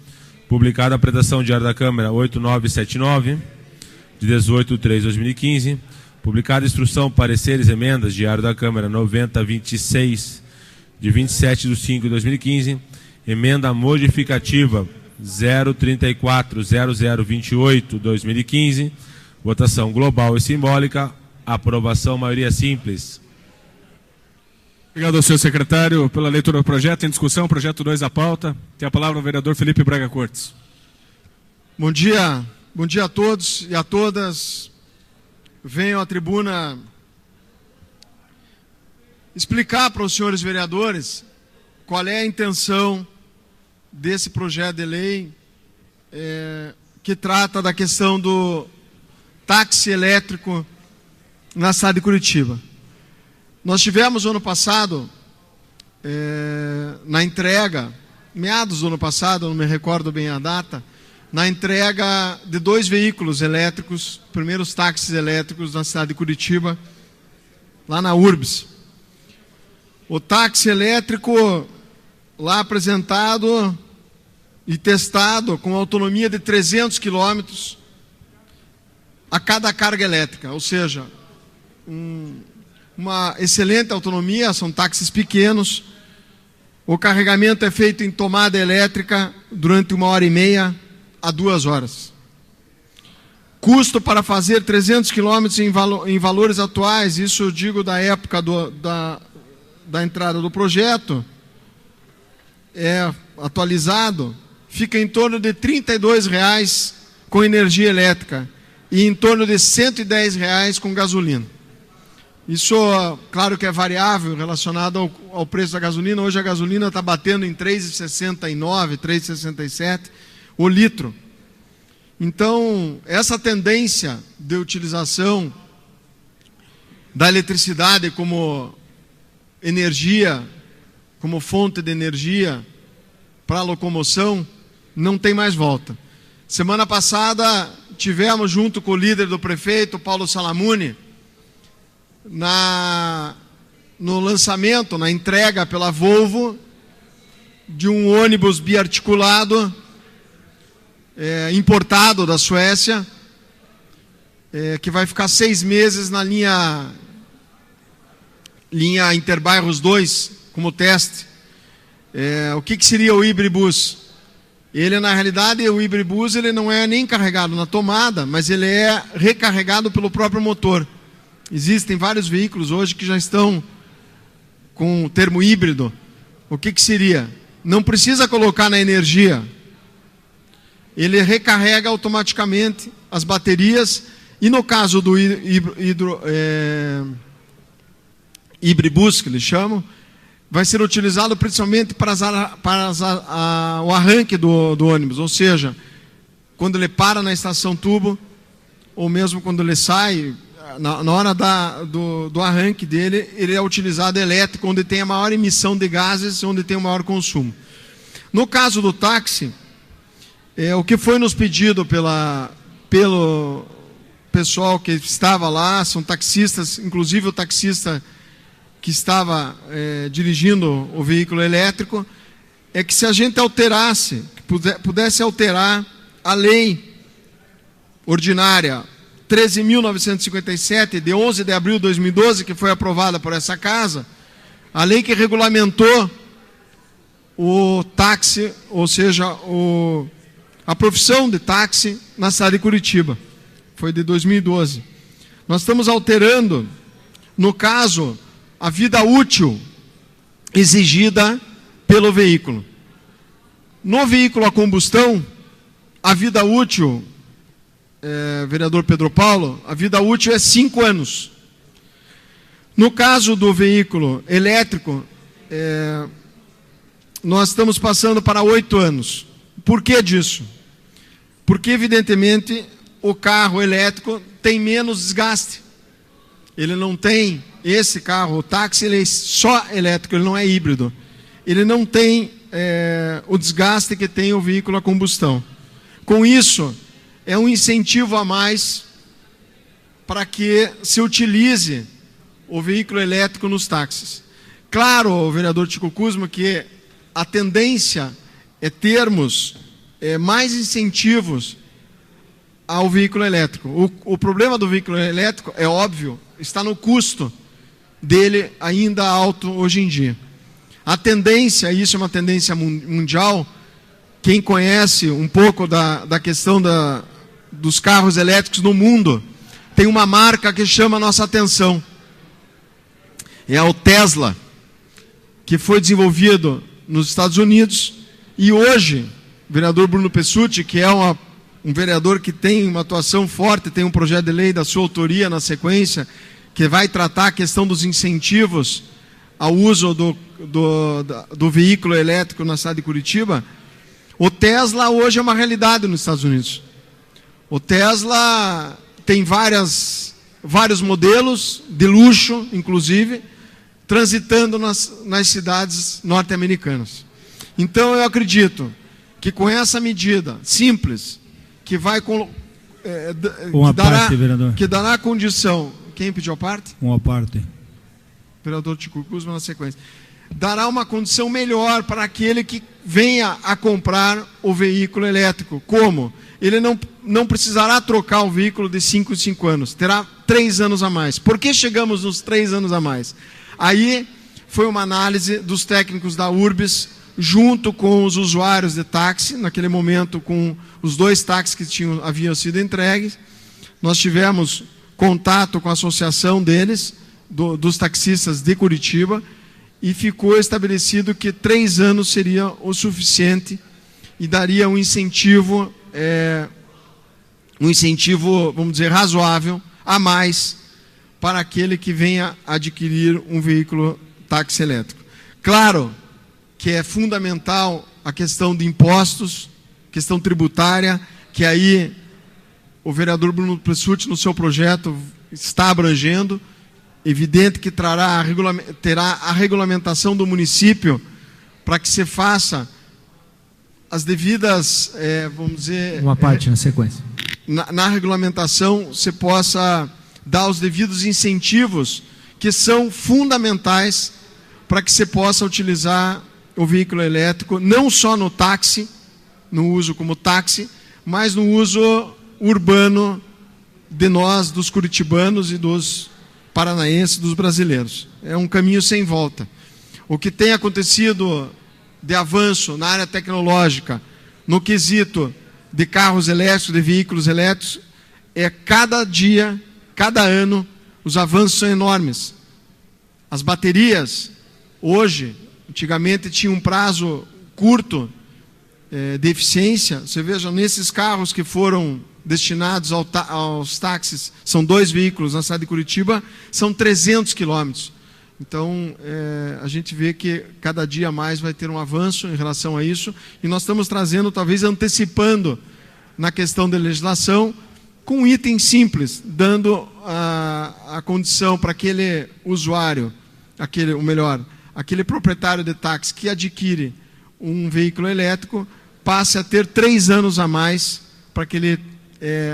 publicada a predação diária da Câmara 8979, de 18/3/2015, publicada a instrução, pareceres, emendas, diário da Câmara 9026, de 27/5/2015, emenda modificativa 034/0028/2015, votação global e simbólica, aprovação maioria simples. Obrigado ao senhor secretário pela leitura do projeto. Em discussão, projeto 2 da pauta. Tem a palavra o vereador Felipe Braga Cortes. Bom dia a todos e a todas. Venho à tribuna explicar para os senhores vereadores qual é a intenção desse projeto de lei que trata da questão do táxi elétrico na cidade de Curitiba. Nós tivemos ano passado, na entrega, meados do ano passado, não me recordo bem a data, na entrega de 2 veículos elétricos, primeiros táxis elétricos na cidade de Curitiba, lá na URBS. O táxi elétrico lá apresentado e testado com autonomia de 300 quilômetros a cada carga elétrica, ou seja, uma excelente autonomia, são táxis pequenos. O carregamento é feito em tomada elétrica durante 1h30 a 2 horas. Custo para fazer 300 quilômetros em valores atuais, isso eu digo da época da entrada do projeto, atualizado, fica em torno de R$ 32,00 com energia elétrica e em torno de R$ 110,00 com gasolina. Isso, claro que é variável relacionado ao preço da gasolina. Hoje a gasolina está batendo em R$ 3,69, R$ 3,67 o litro. Então, essa tendência de utilização da eletricidade como energia, como fonte de energia para a locomoção, não tem mais volta. Semana passada, tivemos junto com o líder do prefeito, Paulo Salamuni, no lançamento, na entrega pela Volvo, de um ônibus biarticulado, importado da Suécia, que vai ficar 6 meses na linha Interbairros 2, como teste. O que seria o Ibribus? Ele, na realidade, o Ibribus, ele não é nem carregado na tomada, mas ele é recarregado pelo próprio motor. Existem vários veículos hoje que já estão com o termo híbrido. O que seria? Não precisa colocar na energia. Ele recarrega automaticamente as baterias. E no caso do Ibribus, que eles chamam, vai ser utilizado principalmente para o arranque do ônibus. Ou seja, quando ele para na estação tubo, ou mesmo quando ele sai, na hora do arranque dele, ele é utilizado elétrico, onde tem a maior emissão de gases, onde tem o maior consumo. No caso do táxi, o que foi nos pedido pelo pessoal que estava lá, são taxistas, inclusive o taxista que estava dirigindo o veículo elétrico, é que se a gente alterasse, pudesse alterar a lei ordinária 13.957, de 11 de abril de 2012, que foi aprovada por essa casa, a lei que regulamentou o táxi, ou seja, a profissão de táxi na cidade de Curitiba. Foi de 2012. Nós estamos alterando, no caso, a vida útil exigida pelo veículo. No veículo a combustão, a vida útil, vereador Pedro Paulo, a vida útil é 5 anos. No caso do veículo elétrico, nós estamos passando para 8 anos. Por que disso? Porque, evidentemente, o carro elétrico tem menos desgaste. Ele não tem, esse carro, o táxi, ele é só elétrico, ele não é híbrido. Ele não tem o desgaste que tem o veículo a combustão. Com isso, é um incentivo a mais para que se utilize o veículo elétrico nos táxis. Claro, vereador Chico Kuzma, que a tendência é termos mais incentivos ao veículo elétrico. O problema do veículo elétrico, é óbvio, está no custo dele ainda alto hoje em dia. A tendência, isso é uma tendência mundial, quem conhece um pouco da questão dos carros elétricos no mundo, tem uma marca que chama a nossa atenção. É o Tesla, que foi desenvolvido nos Estados Unidos, e hoje, o vereador Bruno Pessutti, que é um vereador que tem uma atuação forte, tem um projeto de lei da sua autoria na sequência, que vai tratar a questão dos incentivos ao uso do veículo elétrico na cidade de Curitiba. O Tesla hoje é uma realidade nos Estados Unidos. O Tesla tem vários modelos, de luxo, inclusive, transitando nas cidades norte-americanas. Então, eu acredito que com essa medida simples, que vai que dará condição... Quem pediu a parte? Uma parte. Vereador Chico Kuzma na sequência. Dará uma condição melhor para aquele que venha a comprar o veículo elétrico. Como? Ele não precisará trocar o veículo de 5 em 5 anos. Terá 3 anos a mais. Por que chegamos nos 3 anos a mais? Aí foi uma análise dos técnicos da Urbis, junto com os usuários de táxi, naquele momento com os 2 táxis que haviam sido entregues. Nós tivemos contato com a associação deles, dos taxistas de Curitiba, e ficou estabelecido que 3 anos seria o suficiente e daria um incentivo, vamos dizer, razoável a mais para aquele que venha adquirir um veículo táxi elétrico. Claro que é fundamental a questão de impostos, questão tributária, que aí o vereador Bruno Pessutti, no seu projeto, está abrangendo. Evidente que terá a regulamentação do município para que se faça as devidas, vamos dizer... Uma parte na sequência. Na regulamentação, se possa dar os devidos incentivos que são fundamentais para que se possa utilizar o veículo elétrico, não só no táxi, no uso como táxi, mas no uso urbano de nós, dos curitibanos e dos paranaenses, dos brasileiros. É um caminho sem volta. O que tem acontecido de avanço na área tecnológica, no quesito de carros elétricos, de veículos elétricos, cada dia, cada ano, os avanços são enormes. As baterias, hoje, antigamente tinha um prazo curto de eficiência. Você veja, nesses carros que foram destinados aos táxis, são 2 veículos na cidade de Curitiba, são 300 quilômetros. Então, a gente vê que cada dia mais vai ter um avanço em relação a isso, e nós estamos trazendo, talvez antecipando na questão da legislação, com um item simples, dando a condição para aquele usuário, aquele proprietário de táxi que adquire um veículo elétrico, passe a ter 3 anos a mais para que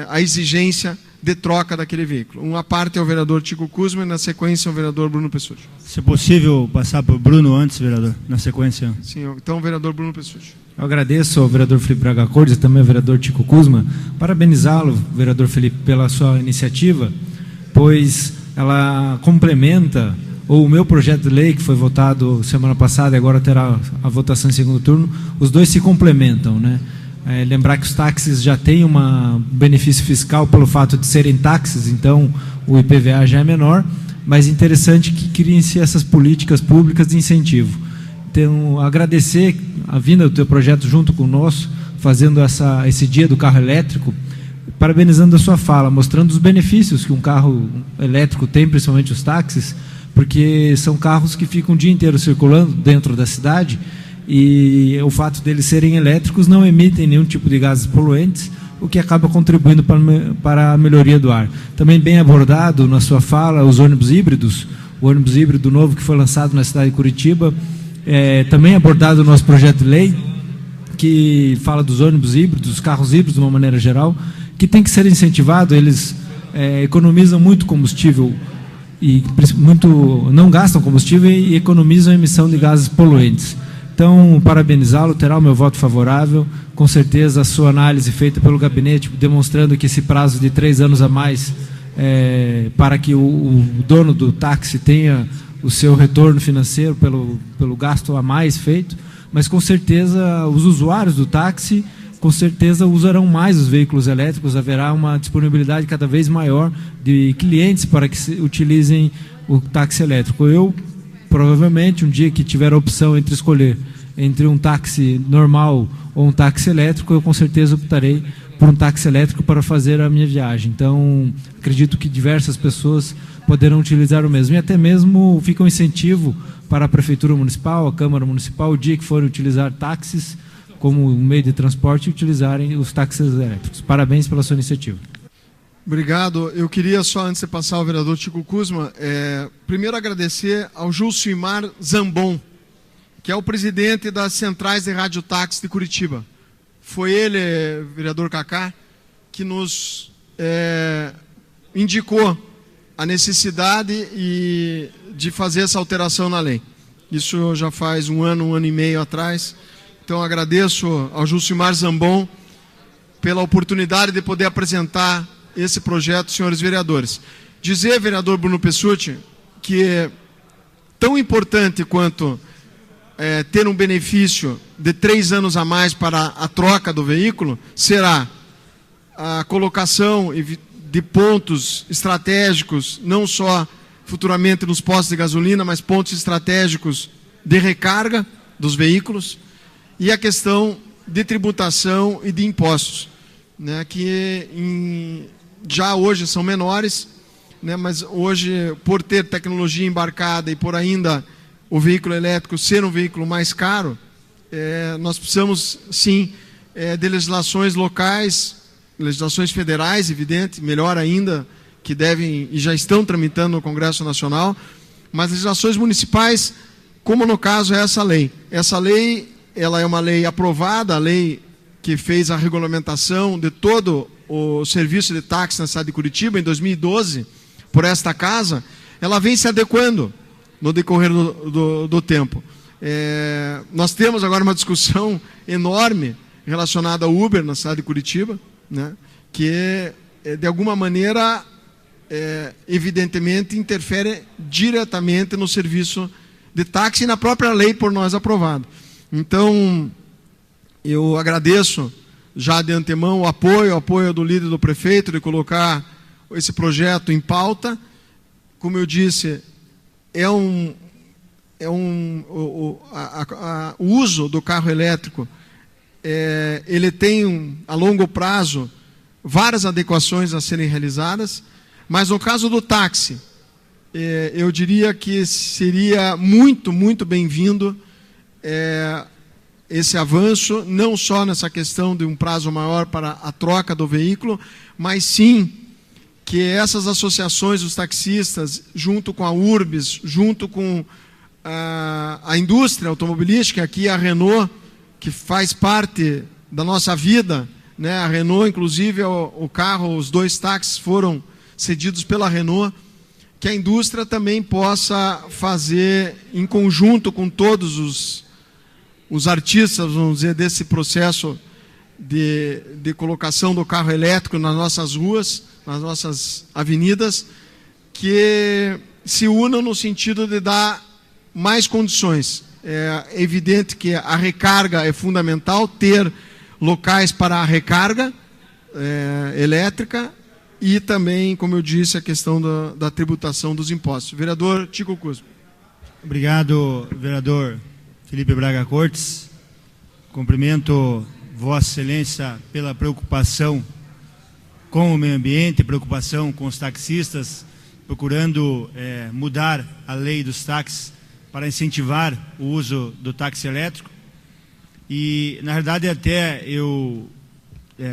a exigência de troca daquele veículo. Uma parte é o vereador Tico Kuzma e, na sequência, o vereador Bruno Pessutti. Se é possível passar para o Bruno antes, vereador, na sequência. Sim, então o vereador Bruno Pessutti. Eu agradeço ao vereador Felipe Braga Cordes e também ao vereador Tico Kuzma, parabenizá-lo, vereador Felipe, pela sua iniciativa, pois ela complementa o meu projeto de lei, que foi votado semana passada e agora terá a votação em segundo turno. Os dois se complementam, né? Lembrar que os táxis já têm um benefício fiscal pelo fato de serem táxis, então o IPVA já é menor, mas interessante que criem-se essas políticas públicas de incentivo. Então, agradecer a vinda do teu projeto junto com o nosso, fazendo esse dia do carro elétrico, parabenizando a sua fala, mostrando os benefícios que um carro elétrico tem, principalmente os táxis, porque são carros que ficam o dia inteiro circulando dentro da cidade, e o fato deles serem elétricos não emitem nenhum tipo de gases poluentes, o que acaba contribuindo para a melhoria do ar. Também bem abordado na sua fala os ônibus híbridos, o ônibus híbrido novo que foi lançado na cidade de Curitiba, também abordado no nosso projeto de lei, que fala dos ônibus híbridos, dos carros híbridos de uma maneira geral, que tem que ser incentivado. Eles economizam muito combustível, e não gastam combustível e economizam a emissão de gases poluentes. Então, parabenizá-lo, terá o meu voto favorável. Com certeza, a sua análise feita pelo gabinete, demonstrando que esse prazo de 3 anos a mais, para que o dono do táxi tenha o seu retorno financeiro pelo gasto a mais feito, mas com certeza os usuários do táxi, com certeza usarão mais os veículos elétricos, haverá uma disponibilidade cada vez maior de clientes para que utilizem o táxi elétrico. Eu, provavelmente, um dia que tiver a opção entre escolher entre um táxi normal ou um táxi elétrico, eu com certeza optarei por um táxi elétrico para fazer a minha viagem. Então, acredito que diversas pessoas poderão utilizar o mesmo. E até mesmo fica um incentivo para a Prefeitura Municipal, a Câmara Municipal, o dia que forem utilizar táxis como um meio de transporte, utilizarem os táxis elétricos. Parabéns pela sua iniciativa. Obrigado. Eu queria só, antes de passar ao vereador Tico Kuzma, primeiro agradecer ao Julcimar Zambon, que é o presidente das centrais de radiotáxi de Curitiba. Foi ele, vereador Cacá, que nos indicou a necessidade de fazer essa alteração na lei. Isso já faz um ano e meio atrás. Então agradeço ao Julcimar Zambon pela oportunidade de poder apresentar esse projeto, senhores vereadores. Dizer, vereador Bruno Pessutti, que é tão importante quanto ter um benefício de 3 anos a mais para a troca do veículo, será a colocação de pontos estratégicos, não só futuramente nos postos de gasolina, mas pontos estratégicos de recarga dos veículos, e a questão de tributação e de impostos, né, que já hoje são menores, né, mas hoje, por ter tecnologia embarcada e por ainda o veículo elétrico ser um veículo mais caro, nós precisamos, sim, de legislações locais, legislações federais, evidente, melhor ainda, que devem e já estão tramitando no Congresso Nacional, mas legislações municipais, como no caso é essa lei. Essa lei, ela é uma lei aprovada, a lei que fez a regulamentação de todo o serviço de táxi na cidade de Curitiba, em 2012, por esta casa, ela vem se adequando no decorrer do tempo. Nós temos agora uma discussão enorme relacionada ao Uber na cidade de Curitiba, né, que de alguma maneira, evidentemente, interfere diretamente no serviço de táxi e na própria lei por nós aprovada. Então, eu agradeço já de antemão o apoio do líder do prefeito de colocar esse projeto em pauta. Como eu disse, o uso do carro elétrico, ele tem, a longo prazo, várias adequações a serem realizadas, mas no caso do táxi, eu diria que seria muito, muito bem-vindo esse avanço, não só nessa questão de um prazo maior para a troca do veículo, mas sim que essas associações dos taxistas, junto com a Urbis, junto com a indústria automobilística, aqui a Renault, que faz parte da nossa vida né? A Renault, inclusive, o carro, os 2 táxis foram cedidos pela Renault, que a indústria também possa fazer em conjunto com todos os artistas, vamos dizer, desse processo de colocação do carro elétrico nas nossas ruas, nas nossas avenidas, que se unam no sentido de dar mais condições. É evidente que a recarga é fundamental, ter locais para a recarga elétrica e também, como eu disse, a questão da tributação dos impostos. Vereador Tico Kuzma. Obrigado, vereador Felipe Braga Cortes. Cumprimento Vossa Excelência pela preocupação com o meio ambiente, preocupação com os taxistas, procurando mudar a lei dos táxis para incentivar o uso do táxi elétrico. E, na verdade, até eu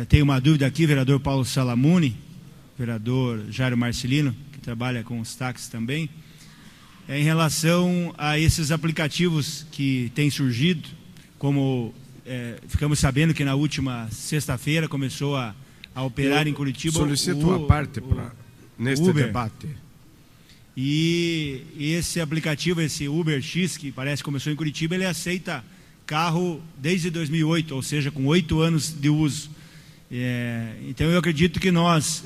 tenho uma dúvida aqui, vereador Paulo Salamuni, vereador Jairo Marcelino, que trabalha com os táxis também, em relação a esses aplicativos que têm surgido, como ficamos sabendo que na última sexta-feira começou a operar em Curitiba. Solicito uma parte neste Uber. debate. E esse aplicativo, esse Uber X, que parece que começou em Curitiba, ele aceita carro desde 2008, ou seja, com 8 anos de uso. Então eu acredito que nós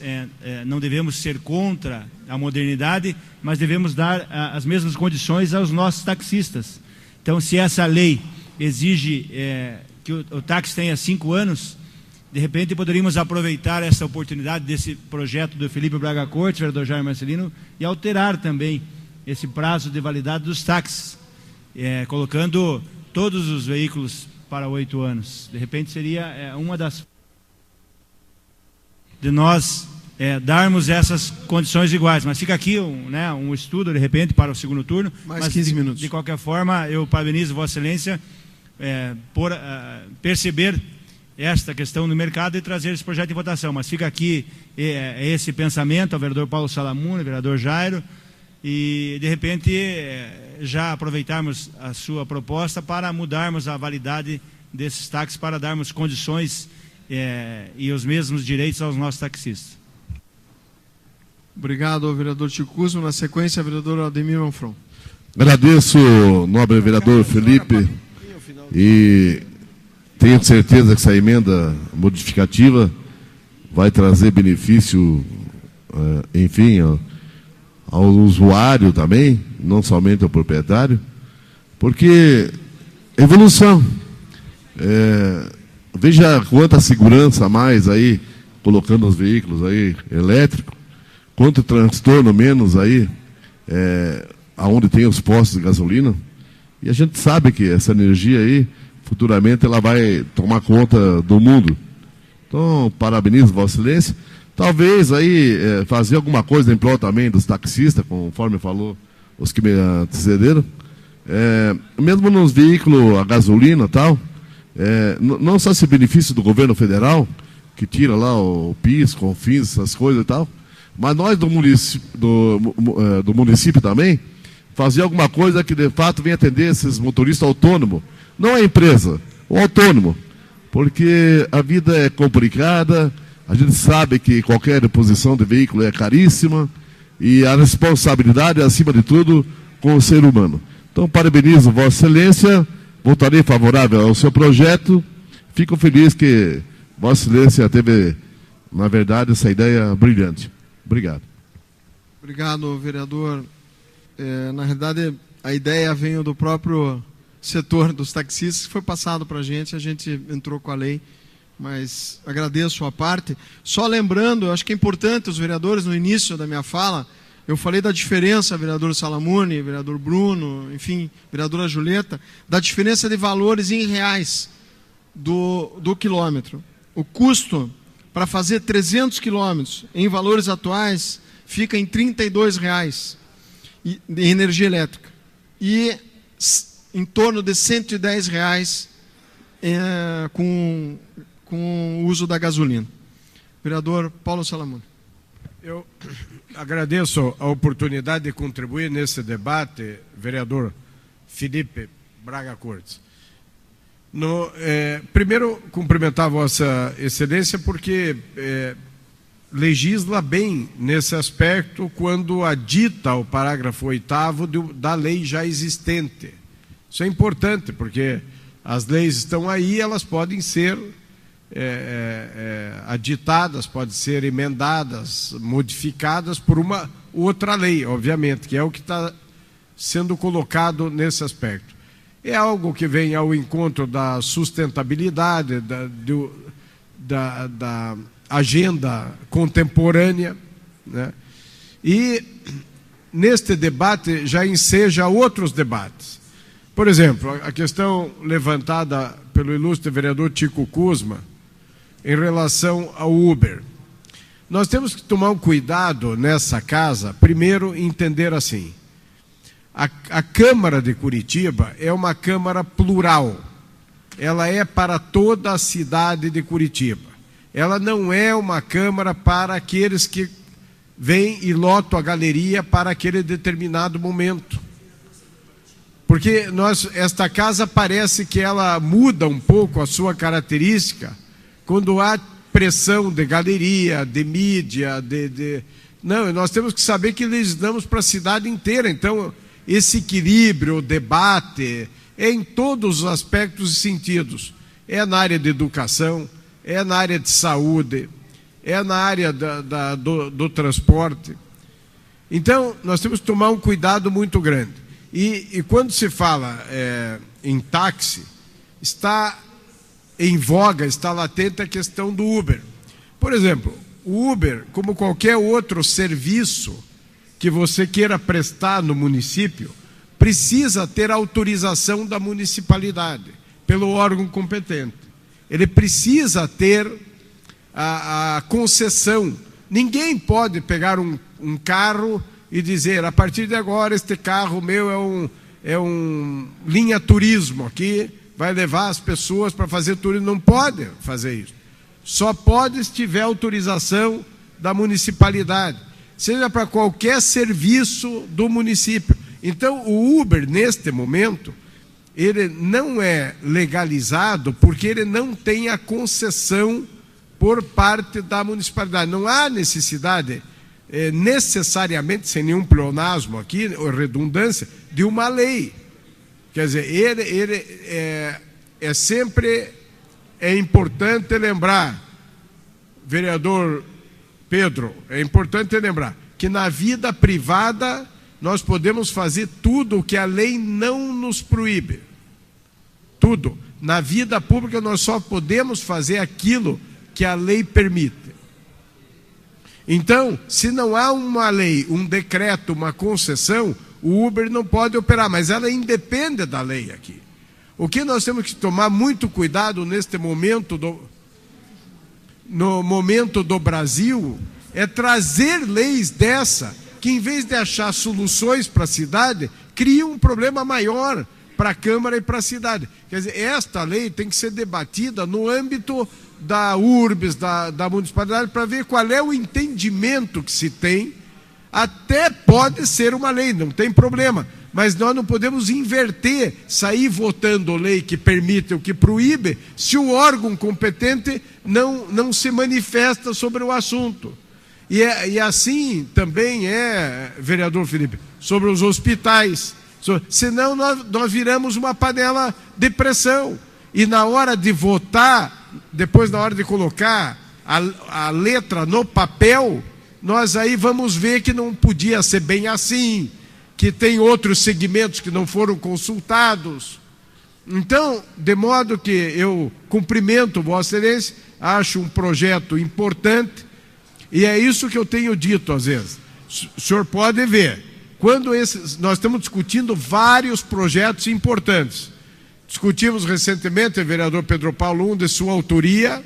não devemos ser contra a modernidade, mas devemos dar as mesmas condições aos nossos taxistas. Então, se essa lei exige que o táxi tenha 5 anos, de repente poderíamos aproveitar essa oportunidade desse projeto do Felipe Braga Cortes, vereador Jair Marcelino, e alterar também esse prazo de validade dos táxis, colocando todos os veículos para 8 anos. De repente seria uma das de nós darmos essas condições iguais. Mas fica aqui um estudo, de repente, para o segundo turno. Mais 15 minutos. De qualquer forma, eu parabenizo Vossa Excelência por perceber esta questão no mercado e trazer esse projeto em votação. Mas fica aqui esse pensamento ao vereador Paulo Salamuni, vereador Jairo, e, de repente, já aproveitarmos a sua proposta para mudarmos a validade desses táxis, para darmos condições e os mesmos direitos aos nossos taxistas. Obrigado, vereador Tico Kuzma. Na sequência, vereador Ademir Manfron. Agradeço, nobre vereador Felipe, e tenho certeza que essa emenda modificativa vai trazer benefício, enfim, ao usuário também, não somente ao proprietário, porque evolução. Veja quanta segurança a mais aí, colocando os veículos aí elétricos, quanto transtorno menos aí, aonde tem os postos de gasolina. E a gente sabe que essa energia aí, futuramente, ela vai tomar conta do mundo. Então, parabenizo Vossa Excelência. Talvez aí fazer alguma coisa em prol também dos taxistas, conforme falou os que me antecederam. Mesmo nos veículos a gasolina e tal, não só esse benefício do governo federal, que tira lá o PIS, CONFINS, essas coisas e tal, mas nós do município também, fazer alguma coisa que de fato venha atender esses motoristas autônomos. Não a empresa, o autônomo. Porque a vida é complicada, a gente sabe que qualquer reposição de veículo é caríssima, e a responsabilidade, acima de tudo, com o ser humano. Então, parabenizo Vossa Excelência, votarei favorável ao seu projeto. Fico feliz que Vossa Excelência teve, na verdade, essa ideia brilhante. Obrigado. Obrigado, vereador. Na realidade, a ideia veio do próprio setor dos taxistas, que foi passado para a gente entrou com a lei, mas agradeço a parte. Só lembrando, eu acho que é importante os vereadores, no início da minha fala, eu falei da diferença, vereador Salamuni, vereador Bruno, enfim, vereadora Julieta, da diferença de valores em reais do quilômetro. O custo para fazer 300 quilômetros em valores atuais fica em R$ 32 de energia elétrica e em torno de R$ 110 com o uso da gasolina. Vereador Paulo Salamuni. Eu agradeço a oportunidade de contribuir nesse debate, vereador Felipe Braga Cortes. Primeiro, cumprimentar a Vossa Excelência, porque legisla bem nesse aspecto quando adita o parágrafo 8º da lei já existente. Isso é importante, porque as leis estão aí, elas podem ser aditadas, podem ser emendadas, modificadas por uma outra lei, obviamente, que é o que está sendo colocado nesse aspecto. É algo que vem ao encontro da sustentabilidade, da agenda contemporânea, né? E neste debate já enseja outros debates. Por exemplo, a questão levantada pelo ilustre vereador Chico Kuzma em relação ao Uber. Nós temos que tomar um cuidado nessa casa, primeiro entender assim, a Câmara de Curitiba é uma Câmara plural, ela é para toda a cidade de Curitiba. Ela não é uma Câmara para aqueles que vêm e lotam a galeria para aquele determinado momento. Porque esta casa parece que ela muda um pouco a sua característica quando há pressão de galeria, de mídia, Não, nós temos que saber que legislamos para a cidade inteira. Então, esse equilíbrio, o debate, é em todos os aspectos e sentidos. É na área de educação, é na área de saúde, é na área do transporte. Então, nós temos que tomar um cuidado muito grande. E quando se fala em táxi, está em voga, está latente a questão do Uber. Por exemplo, o Uber, como qualquer outro serviço que você queira prestar no município, precisa ter autorização da municipalidade, pelo órgão competente. Ele precisa ter a concessão. Ninguém pode pegar um carro e dizer, a partir de agora este carro meu é um linha turismo aqui, vai levar as pessoas para fazer turismo. Não pode fazer isso. Só pode se tiver autorização da municipalidade, seja para qualquer serviço do município. Então, o Uber, neste momento, ele não é legalizado porque ele não tem a concessão por parte da municipalidade. Não há necessidade, necessariamente, sem nenhum pleonasmo aqui, ou redundância, de uma lei. Quer dizer, ele sempre importante lembrar, vereador Pedro, é importante lembrar que na vida privada nós podemos fazer tudo o que a lei não nos proíbe. Tudo. Na vida pública nós só podemos fazer aquilo que a lei permite. Então, se não há uma lei, um decreto, uma concessão, o Uber não pode operar, mas ela independe da lei aqui. O que nós temos que tomar muito cuidado neste momento no momento do Brasil é trazer leis dessa que, em vez de achar soluções para a cidade, criam um problema maior para a Câmara e para a cidade. Quer dizer, esta lei tem que ser debatida no âmbito da URBS, da municipalidade, para ver qual é o entendimento que se tem. Até pode ser uma lei, não tem problema, mas nós não podemos inverter, sair votando lei que permite o que proíbe, se o órgão competente não se manifesta sobre o assunto. E assim também vereador Felipe, sobre os hospitais. Senão nós viramos uma panela de pressão. E na hora de votar, depois na hora de colocar a letra no papel, nós aí vamos ver que não podia ser bem assim, que tem outros segmentos que não foram consultados. Então, de modo que eu cumprimento Vossa Excelência, acho um projeto importante, e é isso que eu tenho dito às vezes. O senhor pode ver, quando nós estamos discutindo vários projetos importantes. Discutimos recentemente, vereador Pedro Paulo, de sua autoria,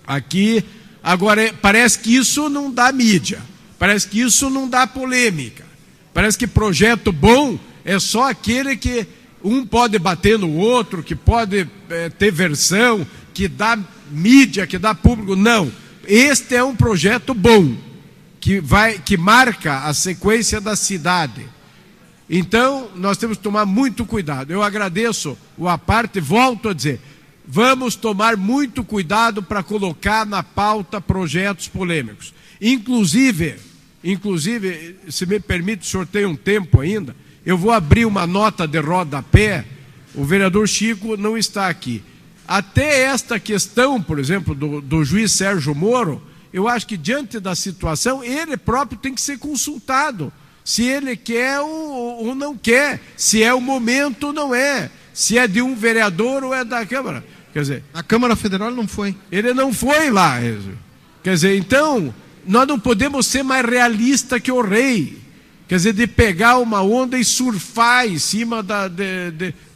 aqui. Agora, parece que isso não dá mídia, parece que isso não dá polêmica, parece que projeto bom é só aquele que um pode bater no outro, que pode ter versão, que dá mídia, que dá público. Não, este é um projeto bom, que marca a sequência da cidade. Então, nós temos que tomar muito cuidado. Eu agradeço o à parte, volto a dizer, vamos tomar muito cuidado para colocar na pauta projetos polêmicos. Inclusive, se me permite, o senhor tem um tempo ainda, eu vou abrir uma nota de rodapé, o vereador Chico não está aqui. Até esta questão, por exemplo, do juiz Sérgio Moro, eu acho que diante da situação, ele próprio tem que ser consultado. Se ele quer ou não quer, se é o momento ou não é, se é de um vereador ou é da Câmara. Quer dizer, a Câmara Federal não foi. Ele não foi lá. Quer dizer, então, nós não podemos ser mais realistas que o rei. Quer dizer, de pegar uma onda e surfar em cima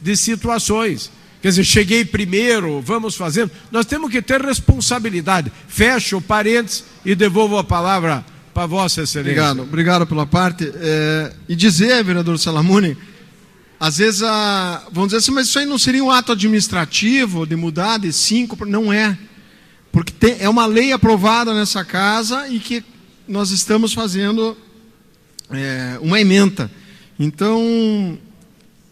de situações. Quer dizer, cheguei primeiro, vamos fazendo. Nós temos que ter responsabilidade. Fecho parênteses e devolvo a palavra para Vossa Excelência. Obrigado pela parte. E dizer, vereador Salamone, às vezes, vamos dizer assim, mas isso aí não seria um ato administrativo de mudar de 5, não é. Porque é uma lei aprovada nessa casa e que nós estamos fazendo uma ementa. Então,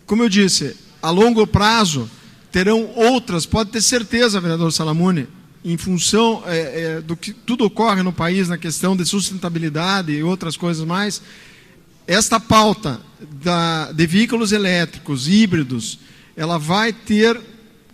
como eu disse, a longo prazo terão outras, pode ter certeza, vereador Salamone, em função do que tudo ocorre no país na questão de sustentabilidade e outras coisas mais, esta pauta de veículos elétricos, híbridos, ela vai ter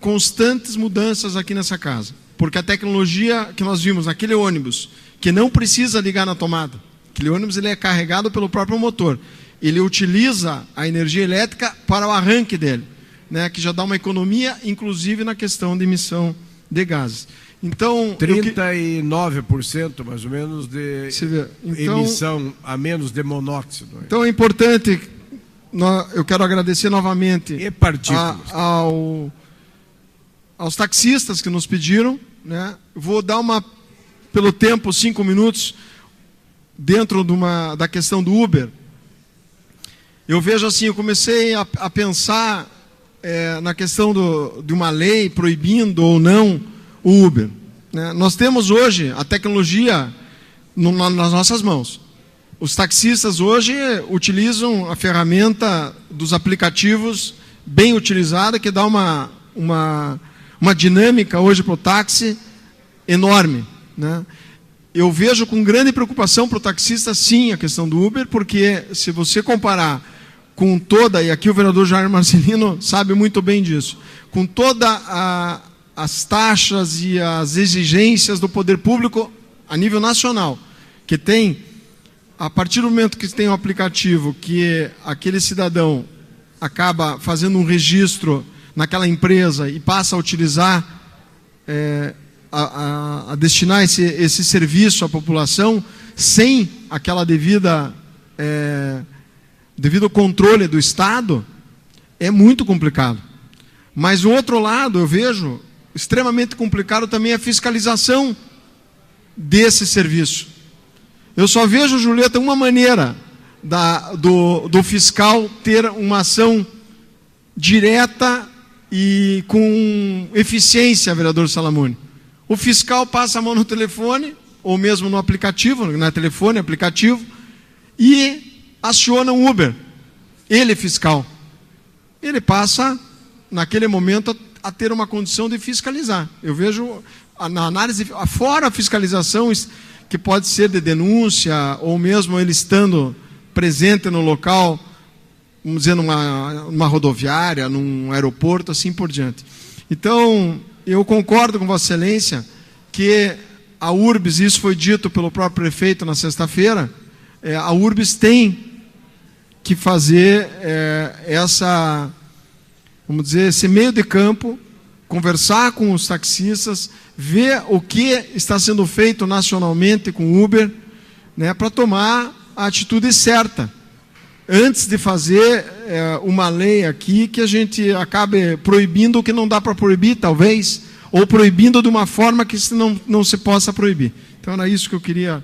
constantes mudanças aqui nessa casa. Porque a tecnologia que nós vimos naquele ônibus, que não precisa ligar na tomada, aquele ônibus ele é carregado pelo próprio motor, ele utiliza a energia elétrica para o arranque dele, né, que já dá uma economia, inclusive na questão de emissão de gases. Então, 39% mais ou menos de emissão a menos de monóxido. Então é importante, eu quero agradecer novamente aos taxistas que nos pediram, né? Vou dar pelo tempo, 5 minutos, dentro da questão do Uber. Eu vejo assim, eu comecei a pensar na questão de uma lei proibindo ou não o Uber, né? Nós temos hoje a tecnologia nas nossas mãos. Os taxistas hoje utilizam a ferramenta dos aplicativos bem utilizada, que dá uma dinâmica hoje para o táxi enorme, né? Eu vejo com grande preocupação para o taxista, sim, a questão do Uber, porque se você comparar com toda, e aqui o vereador Jair Marcelino sabe muito bem disso, com toda as taxas e as exigências do poder público a nível nacional, que tem, a partir do momento que tem um aplicativo que aquele cidadão acaba fazendo um registro naquela empresa e passa a utilizar, a destinar esse serviço à população sem aquela devido controle do Estado, é muito complicado. Mas, do outro lado, eu vejo extremamente complicado também a fiscalização desse serviço. Eu só vejo, Julieta, uma maneira do fiscal ter uma ação direta e com eficiência, vereador Salamone. O fiscal passa a mão no telefone, ou mesmo no aplicativo, não é telefone, é aplicativo, e aciona um Uber. Ele, fiscal. Ele passa, naquele momento, a ter uma condição de fiscalizar. Eu vejo, na análise, fora a fiscalização, que pode ser de denúncia, ou mesmo ele estando presente no local, vamos dizer, numa rodoviária, num aeroporto, assim por diante. Então, eu concordo com Vossa Excelência que a URBS, isso foi dito pelo próprio prefeito na sexta-feira, a URBS tem que fazer vamos dizer, esse meio de campo, conversar com os taxistas, ver o que está sendo feito nacionalmente com o Uber, né, para tomar a atitude certa, antes de fazer uma lei aqui que a gente acabe proibindo o que não dá para proibir, talvez, ou proibindo de uma forma que não se possa proibir. Então era isso que eu queria,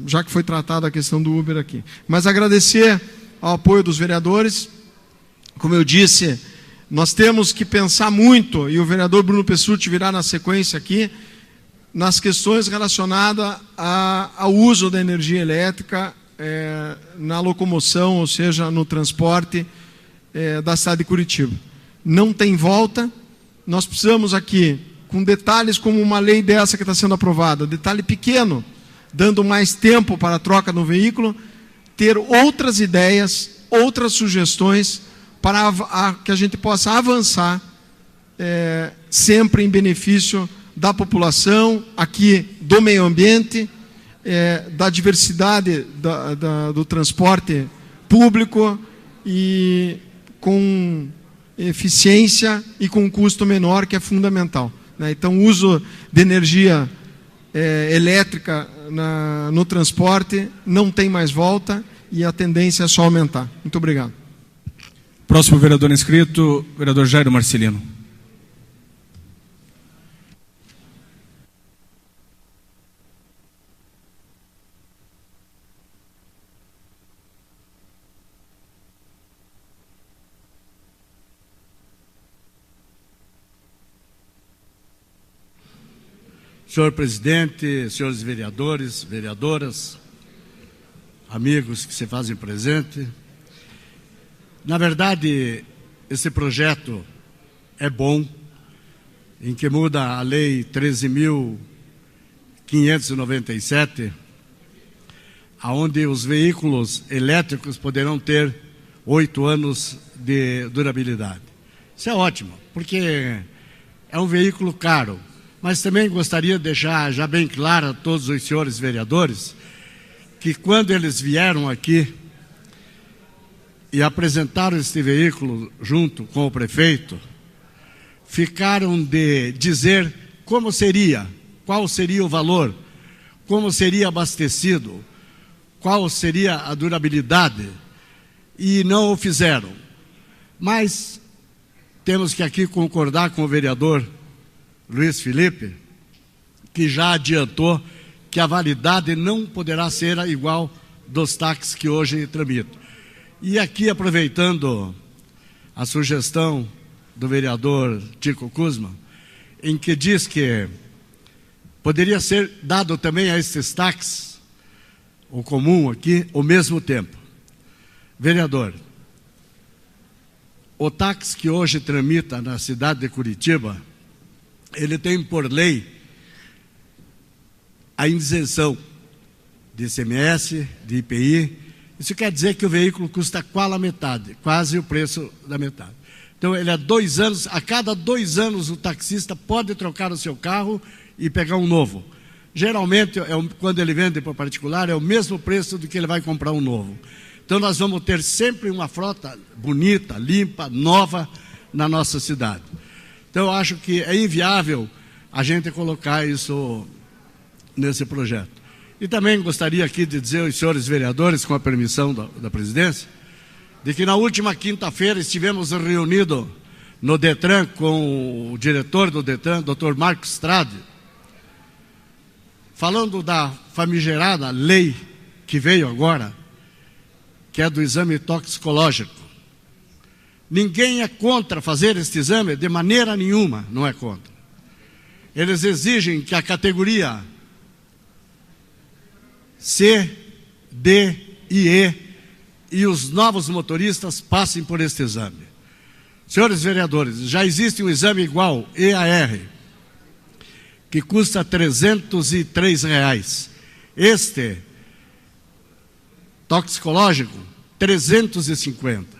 já que foi tratada a questão do Uber aqui. Mas agradecer ao apoio dos vereadores. Como eu disse, nós temos que pensar muito, e o vereador Bruno Pessutti virá na sequência aqui, nas questões relacionadas ao uso da energia elétrica na locomoção, ou seja, no transporte da cidade de Curitiba. Não tem volta. Nós precisamos aqui, com detalhes como uma lei dessa que está sendo aprovada, detalhe pequeno, dando mais tempo para a troca do veículo, ter outras ideias, outras sugestões para que a gente possa avançar sempre em benefício da população, aqui do meio ambiente, da diversidade do transporte público e com eficiência e com custo menor, que é fundamental, né? Então, o uso de energia elétrica no transporte não tem mais volta e a tendência é só aumentar. Muito obrigado. Próximo vereador inscrito, vereador Jairo Marcelino. Senhor presidente, senhores vereadores, vereadoras, amigos que se fazem presente. Na verdade, esse projeto é bom, em que muda a lei 13.597, aonde os veículos elétricos poderão ter 8 anos de durabilidade. Isso é ótimo, porque é um veículo caro. Mas também gostaria de deixar já bem claro a todos os senhores vereadores que quando eles vieram aqui e apresentaram este veículo junto com o prefeito, ficaram de dizer como seria, qual seria o valor, como seria abastecido, qual seria a durabilidade, e não o fizeram. Mas temos que aqui concordar com o vereador Luiz Felipe, que já adiantou que a validade não poderá ser igual dos táxis que hoje tramitam. E aqui, aproveitando a sugestão do vereador Chico Kuzma, em que diz que poderia ser dado também a esses táxis, o comum aqui, o mesmo tempo. Vereador, o táxi que hoje tramita na cidade de Curitiba, ele tem por lei a isenção de ICMS, de IPI. Isso quer dizer que o veículo custa quase o preço da metade. Então, ele é 2 anos, a cada 2 anos o taxista pode trocar o seu carro e pegar um novo. Geralmente, quando ele vende para particular, é o mesmo preço do que ele vai comprar um novo. Então, nós vamos ter sempre uma frota bonita, limpa, nova na nossa cidade. Então, eu acho que é inviável a gente colocar isso nesse projeto. E também gostaria aqui de dizer aos senhores vereadores, com a permissão da presidência, de que na última quinta-feira estivemos reunidos no DETRAN com o diretor do DETRAN, Dr. Marcos Strade, falando da famigerada lei que veio agora, que é do exame toxicológico. Ninguém é contra fazer este exame, de maneira nenhuma não é contra. Eles exigem que a categoria C, D e E e os novos motoristas passem por este exame. Senhores vereadores, já existe um exame igual, EAR, que custa R$ 303. Este toxicológico, 350.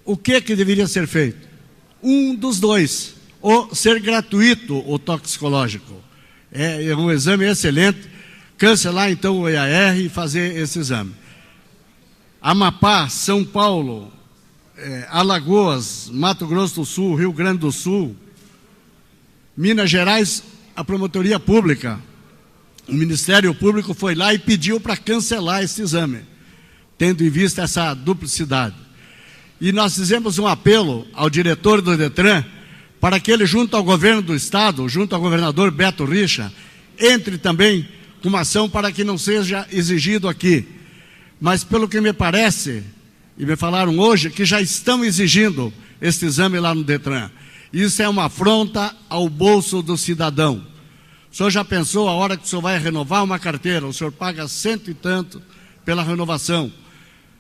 O que deveria ser feito? Um dos dois, ou ser gratuito o toxicológico. É um exame excelente, cancelar então o EAR e fazer esse exame. Amapá, São Paulo, Alagoas, Mato Grosso do Sul, Rio Grande do Sul, Minas Gerais, a promotoria pública, o Ministério Público foi lá e pediu para cancelar esse exame, tendo em vista essa duplicidade. E nós fizemos um apelo ao diretor do DETRAN para que ele, junto ao governo do estado, junto ao governador Beto Richa, entre também com uma ação para que não seja exigido aqui. Mas pelo que me parece, e me falaram hoje, que já estão exigindo este exame lá no DETRAN. Isso é uma afronta ao bolso do cidadão. O senhor já pensou a hora que o senhor vai renovar uma carteira, o senhor paga 100 e tanto pela renovação,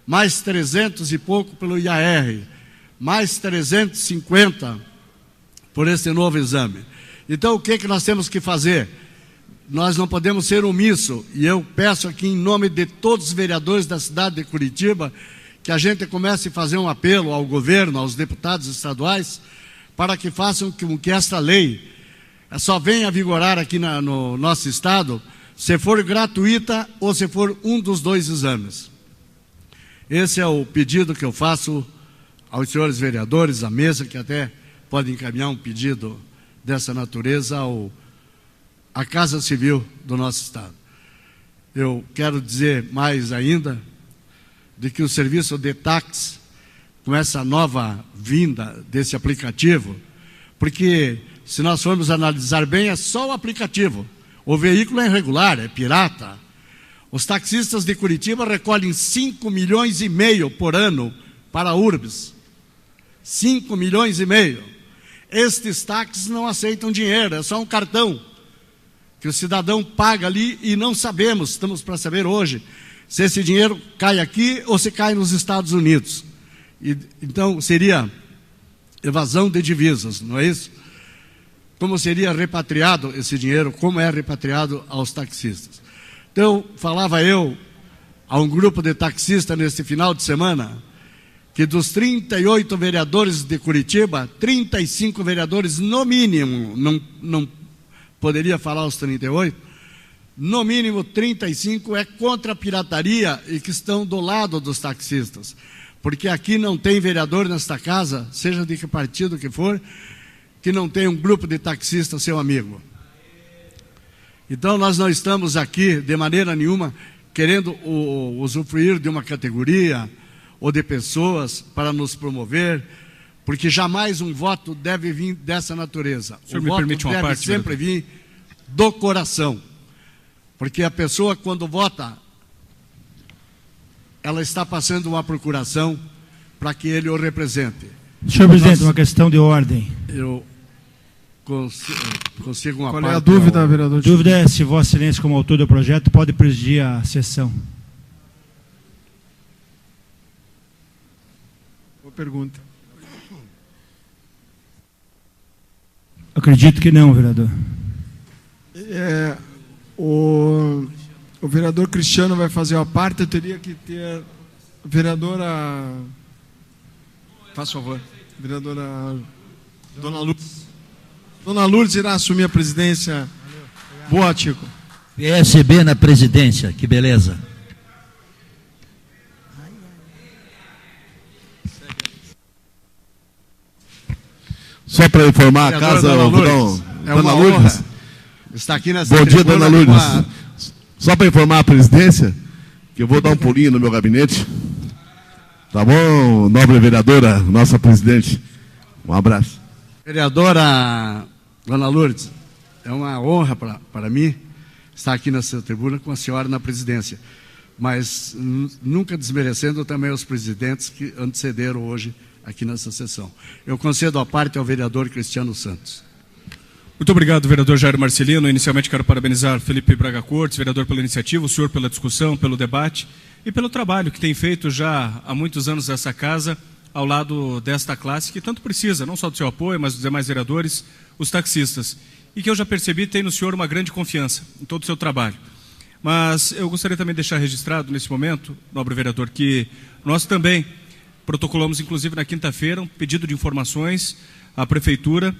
mais 300 e pouco pelo IAR, mais 350 por esse novo exame. Então, o que nós temos que fazer? Nós não podemos ser omissos, e eu peço aqui em nome de todos os vereadores da cidade de Curitiba, que a gente comece a fazer um apelo ao governo, aos deputados estaduais, para que façam com que esta lei só venha a vigorar aqui no nosso estado, se for gratuita ou se for um dos 2 exames. Esse é o pedido que eu faço aos senhores vereadores, à mesa, que até podem encaminhar um pedido dessa natureza à Casa Civil do nosso estado. Eu quero dizer mais ainda de que o serviço de táxi, com essa nova vinda desse aplicativo, porque se nós formos analisar bem, é só o aplicativo. O veículo é irregular, é pirata. Os taxistas de Curitiba recolhem 5,5 milhões por ano para a Urbs. 5,5 milhões. Estes táxis não aceitam dinheiro, é só um cartão que o cidadão paga ali e não sabemos, estamos para saber hoje, se esse dinheiro cai aqui ou se cai nos Estados Unidos. Então, seria evasão de divisas, não é isso? Como seria repatriado esse dinheiro, como é repatriado aos taxistas. Então, falava eu a um grupo de taxistas nesse final de semana, que dos 38 vereadores de Curitiba, 35 vereadores no mínimo, não poderia falar os 38, no mínimo 35 é contra a pirataria e que estão do lado dos taxistas. Porque aqui não tem vereador nesta casa, seja de que partido que for, que não tem um grupo de taxistas seu amigo. Então nós não estamos aqui de maneira nenhuma querendo usufruir de uma categoria ou de pessoas para nos promover, porque jamais um voto deve vir dessa natureza. O voto deve sempre vir do coração, porque a pessoa quando vota, ela está passando uma procuração para que ele o represente. Senhor presidente, uma questão de ordem. Eu consigo uma parte. Qual é a dúvida, vereador? A dúvida é se Vossa Excelência, como autor do projeto, pode presidir a sessão. Boa pergunta. Acredito que não, vereador. O vereador Cristiano vai fazer a parte, eu teria que ter a vereadora... Faz favor. Vereadora Dona Lourdes. Dona Lourdes irá assumir a presidência. Boa, Tico. PSB na presidência, que beleza. Só para informar a casa, Dona Lourdes está aqui nessa Bom dia, Dona Lourdes. Só para informar a presidência, que eu vou dar um pulinho no meu gabinete. Tá bom, nobre vereadora, nossa presidente. Um abraço. Vereadora Dona Lourdes, é uma honra para mim estar aqui nessa tribuna com a senhora na presidência, mas nunca desmerecendo também os presidentes que antecederam hoje aqui nessa sessão. Eu concedo a parte ao vereador Cristiano Santos. Muito obrigado, vereador Jair Marcelino. Inicialmente quero parabenizar Felipe Braga Cortes, vereador, pela iniciativa, o senhor pela discussão, pelo debate e pelo trabalho que tem feito já há muitos anos essa casa, ao lado desta classe que tanto precisa, não só do seu apoio, mas dos demais vereadores, os taxistas. E que eu já percebi tem no senhor uma grande confiança em todo o seu trabalho. Mas eu gostaria também de deixar registrado nesse momento, nobre vereador, que nós também protocolamos, inclusive na quinta-feira, um pedido de informações à Prefeitura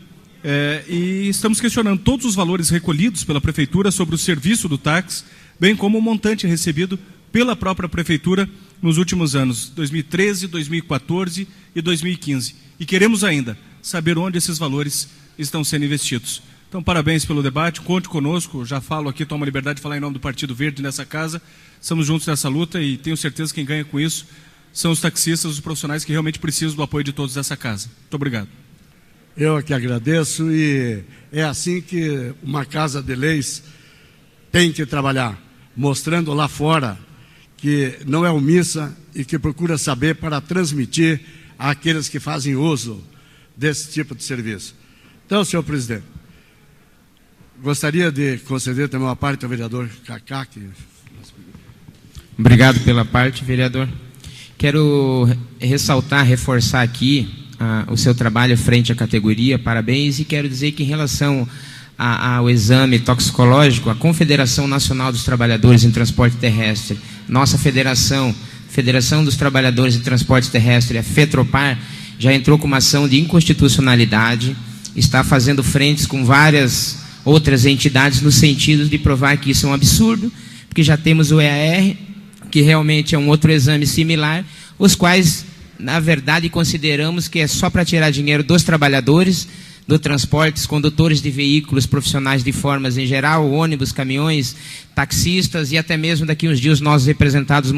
e estamos questionando todos os valores recolhidos pela Prefeitura sobre o serviço do táxi, bem como o montante recebido pela própria Prefeitura nos últimos anos, 2013, 2014 e 2015. E queremos ainda saber onde esses valores estão sendo investidos. Então, parabéns pelo debate, conte conosco, já falo aqui, tomo a liberdade de falar em nome do Partido Verde nessa casa, estamos juntos nessa luta e tenho certeza que quem ganha com isso são os taxistas, os profissionais que realmente precisam do apoio de todos dessa casa. Muito obrigado. Eu que agradeço e é assim que uma casa de leis tem que trabalhar, mostrando lá fora que não é omissa e que procura saber para transmitir àqueles que fazem uso desse tipo de serviço. Então, senhor presidente, gostaria de conceder também uma parte ao vereador Cacá. Obrigado pela parte, vereador. Quero ressaltar, reforçar aqui o seu trabalho frente à categoria, parabéns, e quero dizer que em relação ao exame toxicológico, a Confederação Nacional dos Trabalhadores em Transporte Terrestre, nossa Federação dos Trabalhadores em Transporte Terrestre, a FETROPAR, já entrou com uma ação de inconstitucionalidade, está fazendo frentes com várias outras entidades no sentido de provar que isso é um absurdo, porque já temos o EAR, que realmente é um outro exame similar, os quais, na verdade, consideramos que é só para tirar dinheiro dos trabalhadores, do transportes, condutores de veículos, profissionais de formas em geral, ônibus, caminhões, taxistas e até mesmo daqui uns dias nós representados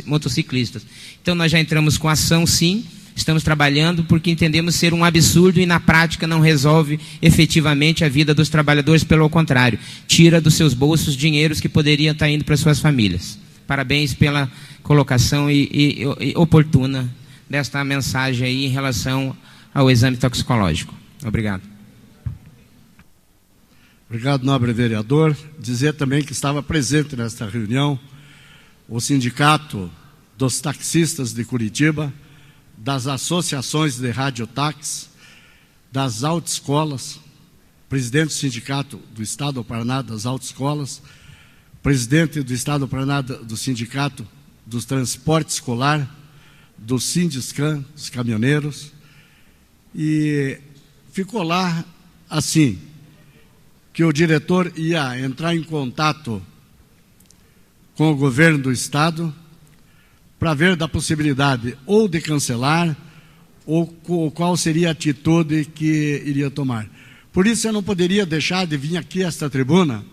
motociclistas. Então nós já entramos com ação, sim, estamos trabalhando porque entendemos ser um absurdo e na prática não resolve efetivamente a vida dos trabalhadores, pelo contrário, tira dos seus bolsos dinheiros que poderiam estar indo para suas famílias. Parabéns pela colocação e oportuna desta mensagem aí em relação ao exame toxicológico. Obrigado. Obrigado, nobre vereador. Dizer também que estava presente nesta reunião o Sindicato dos Taxistas de Curitiba, das associações de radiotáxi, das autoescolas, presidente do Sindicato do Estado do Paraná das autoescolas, presidente do Estado do Paraná do Sindicato dos Transporte Escolar, do Sindiscan, dos caminhoneiros, e ficou lá assim, que o diretor ia entrar em contato com o governo do Estado para ver da possibilidade ou de cancelar ou qual seria a atitude que iria tomar. Por isso eu não poderia deixar de vir aqui a esta tribuna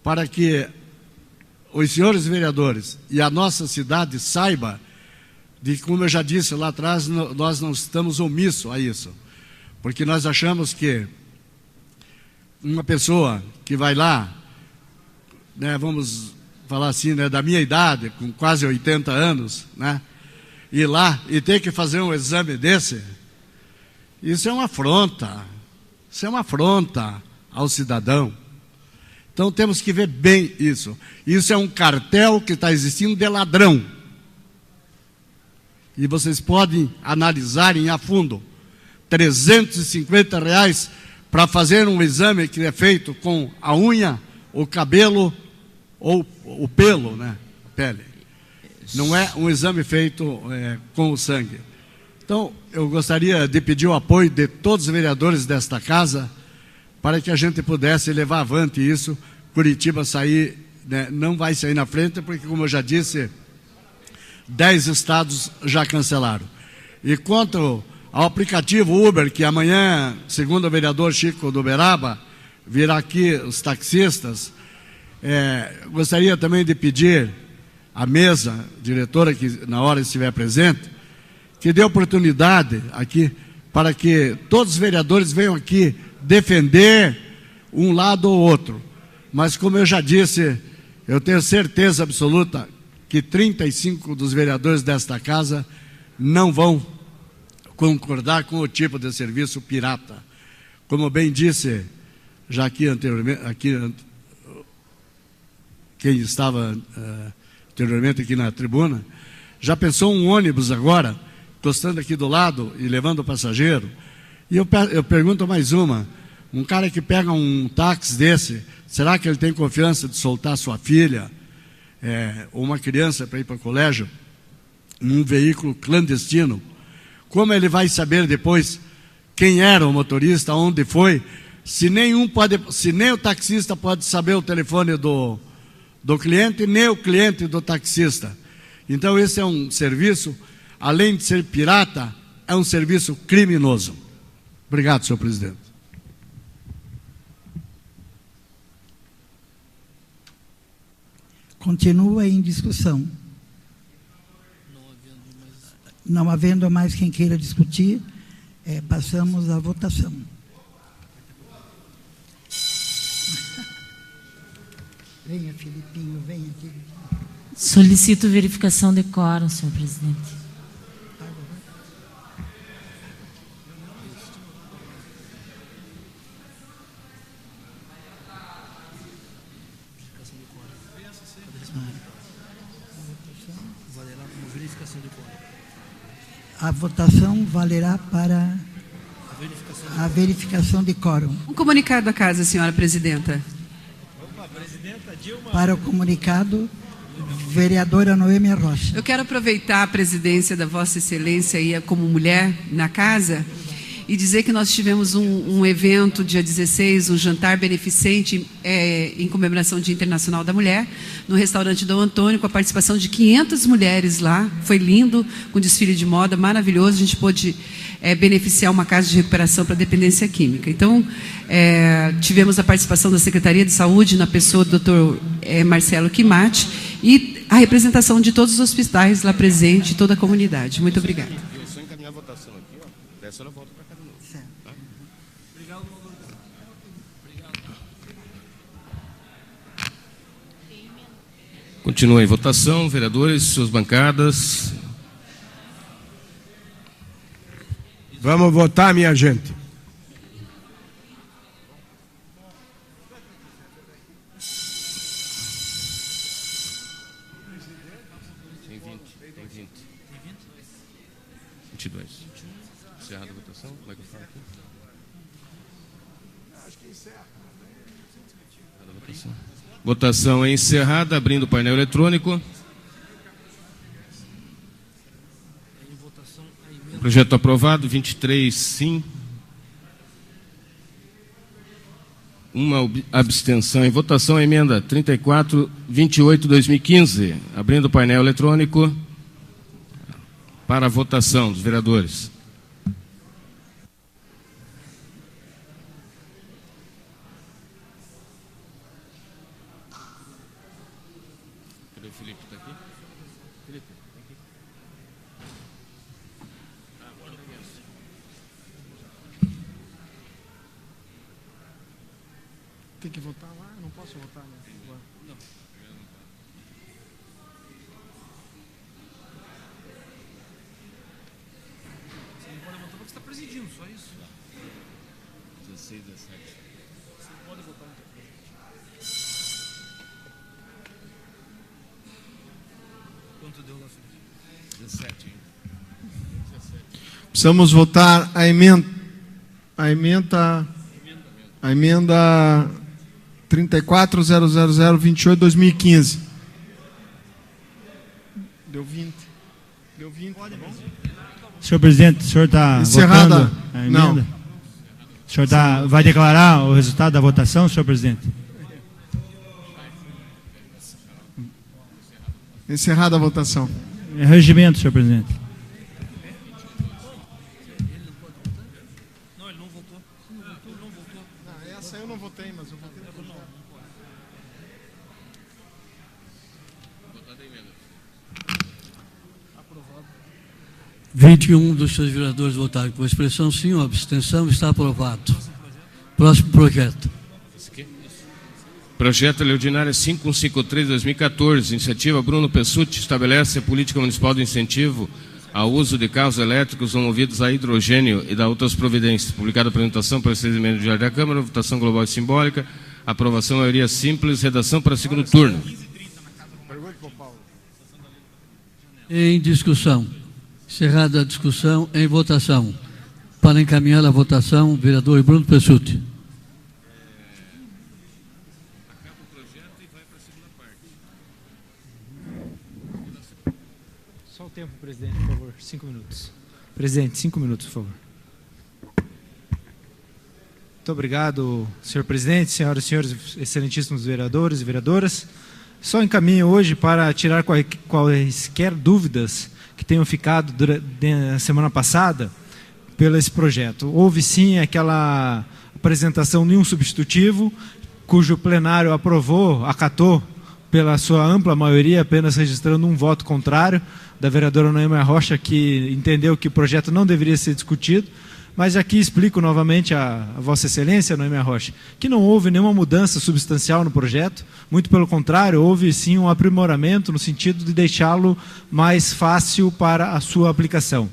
para que os senhores vereadores e a nossa cidade saiba de, como eu já disse lá atrás, nós não estamos omissos a isso. Porque nós achamos que uma pessoa que vai lá, né, vamos falar assim, né, da minha idade, com quase 80 anos, né, ir lá e ter que fazer um exame desse, isso é uma afronta. Isso é uma afronta ao cidadão. Então temos que ver bem isso. Isso é um cartel que está existindo de ladrão. E vocês podem analisarem a fundo. R$350 para fazer um exame que é feito com a unha, o cabelo ou o pelo, né? A pele. Não é um exame feito com o sangue. Então, eu gostaria de pedir o apoio de todos os vereadores desta casa para que a gente pudesse levar avante isso. Curitiba sair, né, não vai sair na frente, porque, como eu já disse, 10 estados já cancelaram. E quanto ao aplicativo Uber, que amanhã, segundo o vereador Chico do Uberaba, virá aqui os taxistas, gostaria também de pedir à mesa, diretora, que na hora estiver presente, que dê oportunidade aqui para que todos os vereadores venham aqui defender um lado ou outro. Mas, como eu já disse, eu tenho certeza absoluta que 35 dos vereadores desta casa não vão concordar com o tipo de serviço pirata. Como bem disse já aqui anteriormente, quem estava anteriormente aqui na tribuna, já pensou um ônibus agora, encostando aqui do lado e levando o passageiro? E eu pergunto mais uma, um cara que pega um táxi desse, será que ele tem confiança de soltar sua filha ou uma criança para ir para o colégio num veículo clandestino? Como ele vai saber depois quem era o motorista, onde foi, se nem o taxista pode saber o telefone do cliente, nem o cliente do taxista? Então esse é um serviço, além de ser pirata, é um serviço criminoso. Obrigado, senhor presidente. Continua em discussão. Não havendo mais quem queira discutir, passamos à votação. Venha, Filipinho, venha aqui. Solicito verificação de quórum, senhor presidente. A votação valerá para a verificação de quórum. Um comunicado da casa, senhora presidenta. Para o comunicado, vereadora Noêmia Rocha. Eu quero aproveitar a presidência da Vossa Excelência aí como mulher na casa e dizer que nós tivemos um evento, dia 16, um jantar beneficente em comemoração do Dia Internacional da Mulher, no restaurante Dom Antônio, com a participação de 500 mulheres lá. Foi lindo, com desfile de moda maravilhoso. A gente pôde beneficiar uma casa de recuperação para dependência química. Então, tivemos a participação da Secretaria de Saúde, na pessoa do Dr. Marcelo Quimati, e a representação de todos os hospitais lá presentes, toda a comunidade. Muito obrigada. Eu só encaminhar a votação aqui, ó. Dessa ela volta para cá de novo. Certo. Tá? Continua em votação, vereadores, suas bancadas. Vamos votar, minha gente. Tem 20. 22. Encerrada a votação. Como é que eu falo aqui? Acho que encerra. Votação é encerrada, abrindo o painel eletrônico. Projeto aprovado, 23 sim. Uma abstenção. Em votação, a emenda 3428/2015. Abrindo o painel eletrônico para a votação dos vereadores. Cadê o Felipe? Está aqui? Felipe, aqui. Tem que votar lá? Eu não posso votar, né? Não. Você não pode votar porque você está presidindo, só isso. 16, 17. Você não pode votar no teu Quanto deu lá, Felipe? 17, hein? 17. Precisamos votar a emenda 34.000.28/2015. Deu 20. Deu 20. Senhor presidente, o senhor está Encerrada. votando a emenda? Não. O senhor vai declarar o resultado da votação, senhor presidente? Encerrada a votação. Regimento, senhor presidente. Não, ele não votou. Não votou. Não, essa eu não votei, mas eu votei. 21 dos seus vereadores votaram com expressão sim ou abstenção, está aprovado. Próximo projeto. Projeto Lei Ordinária 5153/2014, iniciativa Bruno Pessutti, estabelece a política municipal de incentivo ao uso de carros elétricos ou movidos a hidrogênio e da outras providências. Publicada a apresentação para o emenda do Diário da Câmara, votação global e simbólica, aprovação maioria simples, redação para segundo turno. Em discussão. Encerrada a discussão, em votação. Para encaminhar a votação, vereador Bruno Pessutti. Só o tempo, presidente, por favor. 5 minutos. Presidente, 5 minutos, por favor. Muito obrigado, senhor presidente, senhoras e senhores, excelentíssimos vereadores e vereadoras. Só encaminho hoje para tirar quaisquer dúvidas que tenham ficado na semana passada pelo esse projeto. Houve sim aquela apresentação de um substitutivo, cujo plenário acatou pela sua ampla maioria, apenas registrando um voto contrário da vereadora Noêmia Rocha, que entendeu que o projeto não deveria ser discutido. Mas aqui explico novamente a Vossa Excelência, Noêmia Rocha, que não houve nenhuma mudança substancial no projeto, muito pelo contrário, houve sim um aprimoramento no sentido de deixá-lo mais fácil para a sua aplicação.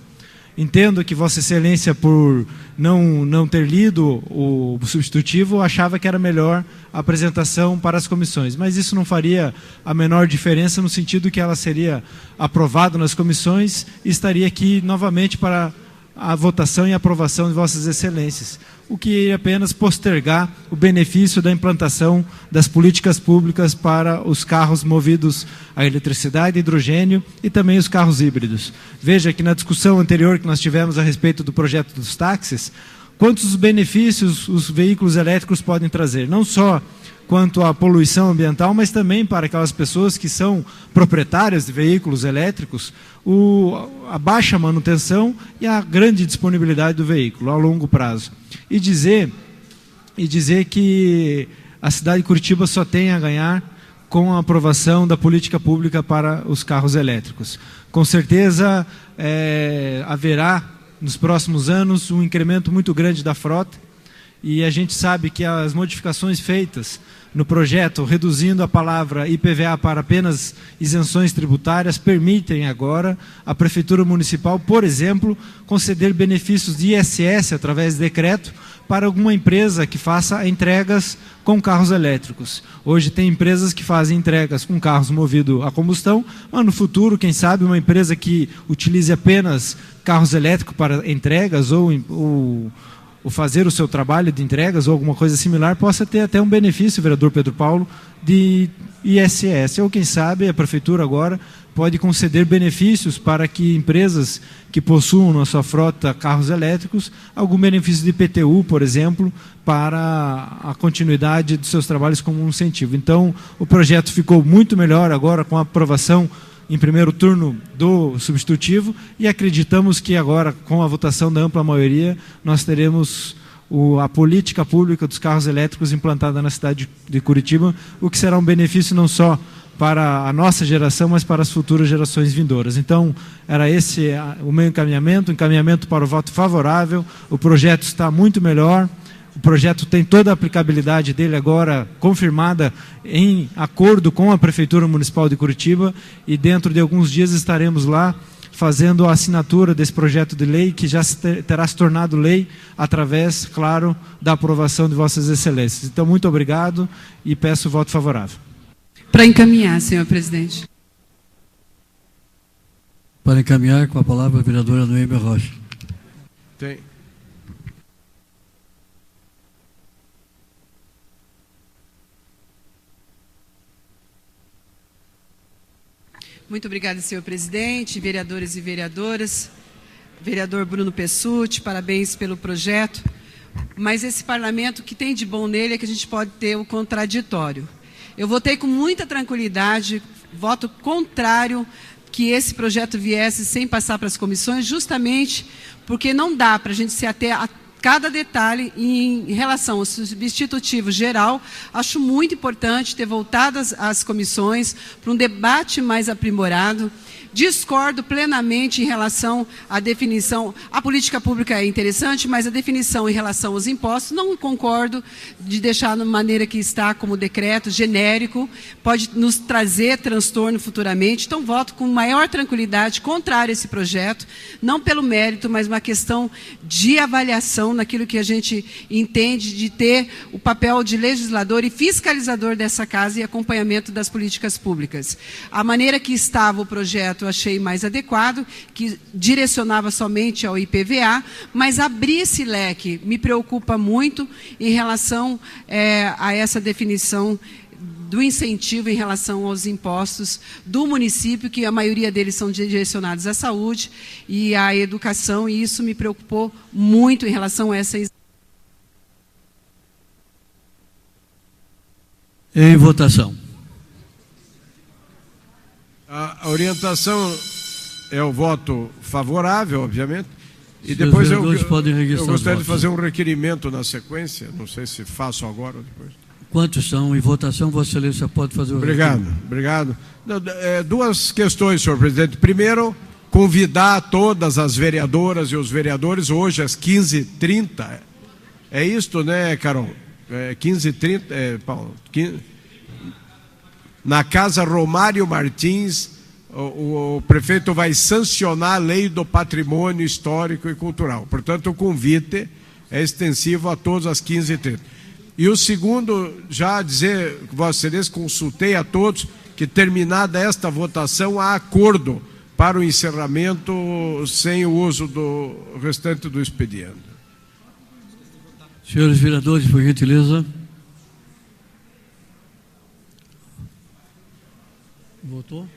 Entendo que Vossa Excelência, por não ter lido o substitutivo, achava que era melhor a apresentação para as comissões, mas isso não faria a menor diferença no sentido que ela seria aprovada nas comissões e estaria aqui novamente para a votação e aprovação de Vossas Excelências, o que iria apenas postergar o benefício da implantação das políticas públicas para os carros movidos a eletricidade, hidrogênio e também os carros híbridos. Veja que na discussão anterior que nós tivemos a respeito do projeto dos táxis, quantos benefícios os veículos elétricos podem trazer, não só quanto à poluição ambiental, mas também para aquelas pessoas que são proprietárias de veículos elétricos, a baixa manutenção e a grande disponibilidade do veículo a longo prazo. E dizer que a cidade de Curitiba só tem a ganhar com a aprovação da política pública para os carros elétricos. Com certeza haverá nos próximos anos um incremento muito grande da frota, e a gente sabe que as modificações feitas no projeto, reduzindo a palavra IPVA para apenas isenções tributárias, permitem agora a Prefeitura Municipal, por exemplo, conceder benefícios de ISS através de decreto para alguma empresa que faça entregas com carros elétricos. Hoje tem empresas que fazem entregas com carros movidos a combustão, mas no futuro, quem sabe, uma empresa que utilize apenas carros elétricos para entregas ou fazer o seu trabalho de entregas ou alguma coisa similar, possa ter até um benefício, vereador Pedro Paulo, de ISS. Ou, quem sabe, a Prefeitura agora pode conceder benefícios para que empresas que possuam na sua frota carros elétricos, algum benefício de IPTU, por exemplo, para a continuidade dos seus trabalhos como um incentivo. Então, o projeto ficou muito melhor agora com a aprovação em primeiro turno do substitutivo, e acreditamos que agora, com a votação da ampla maioria, nós teremos a política pública dos carros elétricos implantada na cidade de Curitiba, o que será um benefício não só para a nossa geração, mas para as futuras gerações vindouras. Então, era esse o meu encaminhamento para o voto favorável. O projeto está muito melhor. O projeto tem toda a aplicabilidade dele agora confirmada em acordo com a Prefeitura Municipal de Curitiba, e dentro de alguns dias estaremos lá fazendo a assinatura desse projeto de lei, que já terá se tornado lei através, claro, da aprovação de Vossas Excelências. Então, muito obrigado e peço o voto favorável. Para encaminhar, senhor presidente. Para encaminhar, com a palavra a vereadora Noêmia Rocha. Tem. Muito obrigada, senhor presidente, vereadores e vereadoras. Vereador Bruno Pessutti, parabéns pelo projeto. Mas esse parlamento, o que tem de bom nele é que a gente pode ter o contraditório. Eu votei com muita tranquilidade, voto contrário que esse projeto viesse sem passar para as comissões, justamente porque não dá para a gente se ater a cada detalhe em relação ao substitutivo geral. Acho muito importante ter voltado às comissões para um debate mais aprimorado. Discordo plenamente em relação à definição. A política pública é interessante, mas a definição em relação aos impostos, não concordo de deixar da maneira que está, como decreto genérico, pode nos trazer transtorno futuramente. Então, voto com maior tranquilidade contrário a esse projeto, não pelo mérito, mas uma questão de avaliação naquilo que a gente entende de ter o papel de legislador e fiscalizador dessa casa e acompanhamento das políticas públicas. A maneira que estava o projeto eu achei mais adequado, que direcionava somente ao IPVA, mas abrir esse leque me preocupa muito em relação a essa definição do incentivo em relação aos impostos do município, que a maioria deles são direcionados à saúde e à educação, e isso me preocupou muito em relação a essa... Em votação. A orientação é o voto favorável, obviamente. E depois eu gostaria de fazer um requerimento na sequência. Não sei se faço agora ou depois. Quantos são em votação? Vossa Excelência pode fazer o requerimento. Obrigado. Duas questões, senhor presidente. Primeiro, convidar todas as vereadoras e os vereadores hoje às 15h30. É isto, né, Carol? 15h30, Paulo? Na Casa Romário Martins, o prefeito vai sancionar a lei do patrimônio histórico e cultural. Portanto, o convite é extensivo a todos às 15h30. E o segundo, já dizer, Vossa Excelência, consultei a todos que, terminada esta votação, há acordo para o encerramento sem o uso do restante do expediente. Senhores vereadores, por gentileza. Votou?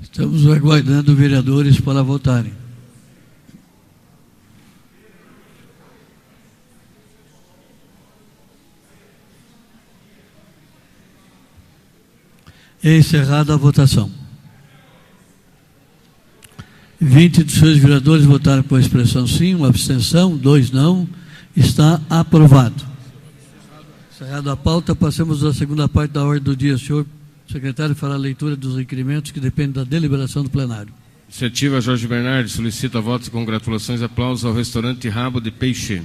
Estamos aguardando vereadores para votarem. Encerrada a votação. 20 dos seus vereadores votaram por expressão sim, uma abstenção, 2 não. Está aprovado. Encerrada a pauta, passamos à segunda parte da ordem do dia. Senhor secretário fará a leitura dos requerimentos que dependem da deliberação do plenário. Iniciativa Jorge Bernardi solicita votos e congratulações e aplausos ao restaurante Rabo de Peixe.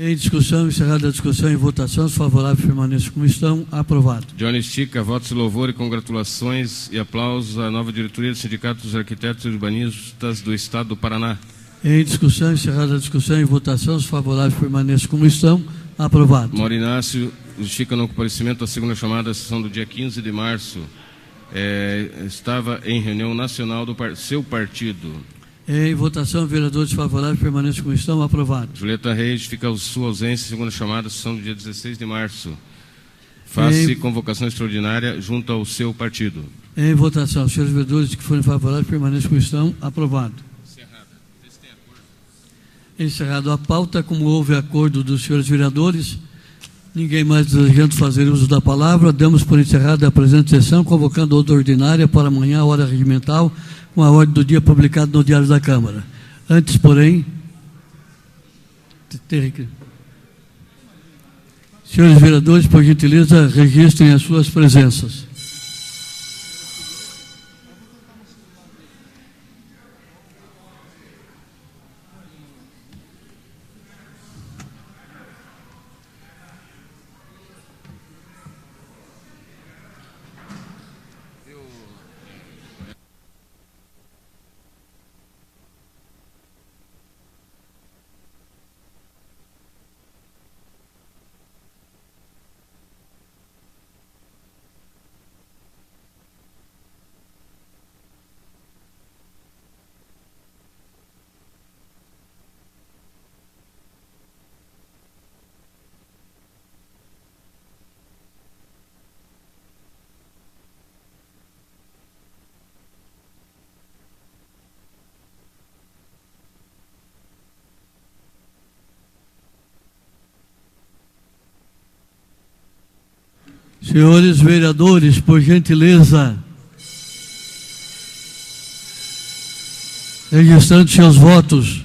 Em discussão, encerrada a discussão e votação, os favoráveis permaneçam como estão. Aprovado. Johnny Estica, votos de louvor e congratulações e aplausos à nova diretoria do Sindicato dos Arquitetos e Urbanistas do Estado do Paraná. Em discussão, encerrada a discussão e votação, os favoráveis permaneçam como estão. Aprovado. Mauro Inácio justifica no comparecimento da segunda chamada da sessão do dia 15 de março. Estava em reunião nacional do seu partido. Em votação, vereadores favoráveis permaneçam como estão. Aprovado. Julieta Reis fica sua ausência em segunda chamada da sessão do dia 16 de março. Faça convocação extraordinária junto ao seu partido. Em votação, os senhores vereadores que forem favoráveis permaneçam como estão. Aprovado. Encerrado a pauta, como houve acordo dos senhores vereadores, ninguém mais desejando fazer uso da palavra, damos por encerrada a presente sessão, convocando outra ordinária para amanhã, a hora regimental, com a ordem do dia publicada no Diário da Câmara. Antes, porém, senhores vereadores, por gentileza, registrem as suas presenças. Senhores vereadores, por gentileza, registrando seus votos,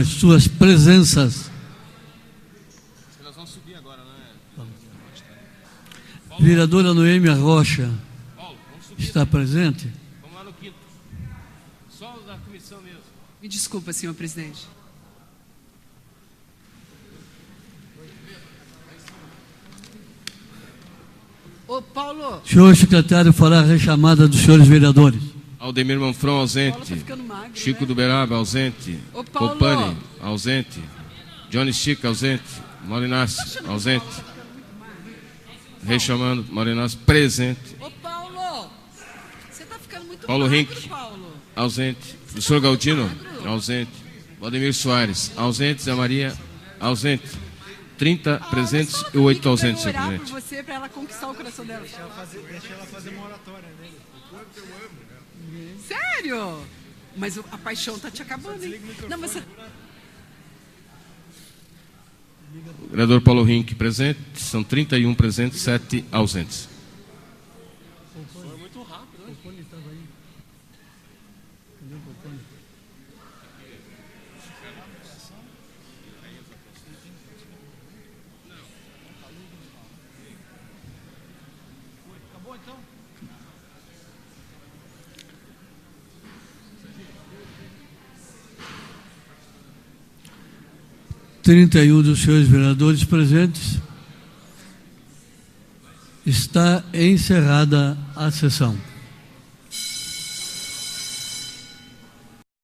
suas presenças. Nós vamos subir agora, né? Vereadora Noêmia Rocha está presente? Vamos lá no quinto. Só da comissão mesmo. Me desculpa, senhor presidente. Ô, Paulo. Senhor secretário fará a rechamada dos senhores vereadores. Aldemir Manfron, ausente. Magro, Chico né? do Beraba, ausente. Ô, Paulo. Copani, ausente. Johnny Chica, ausente. Mauro Inácio, ausente. Rechamando, Mauro Inácio, presente. Ô, Paulo, você está ficando muito Paulo magro, Rink, Paulo. ausente. Professor Galdino, ausente. Valdemir Soares, ausente. Zé Maria, ausente. 30 presentes e 8 ausentes, senhor Orar presidente. por você para ela conquistar o coração dela. Deixa ela fazer uma oratória nele. O quanto eu amo, né? Sério? Mas a paixão tá te acabando, hein? Não, mas você... Vereador Paulo Rink, presente. São 31 presentes, 7 ausentes. Foi muito rápido, né? Acabou então? 31 dos senhores vereadores presentes. Está encerrada a sessão.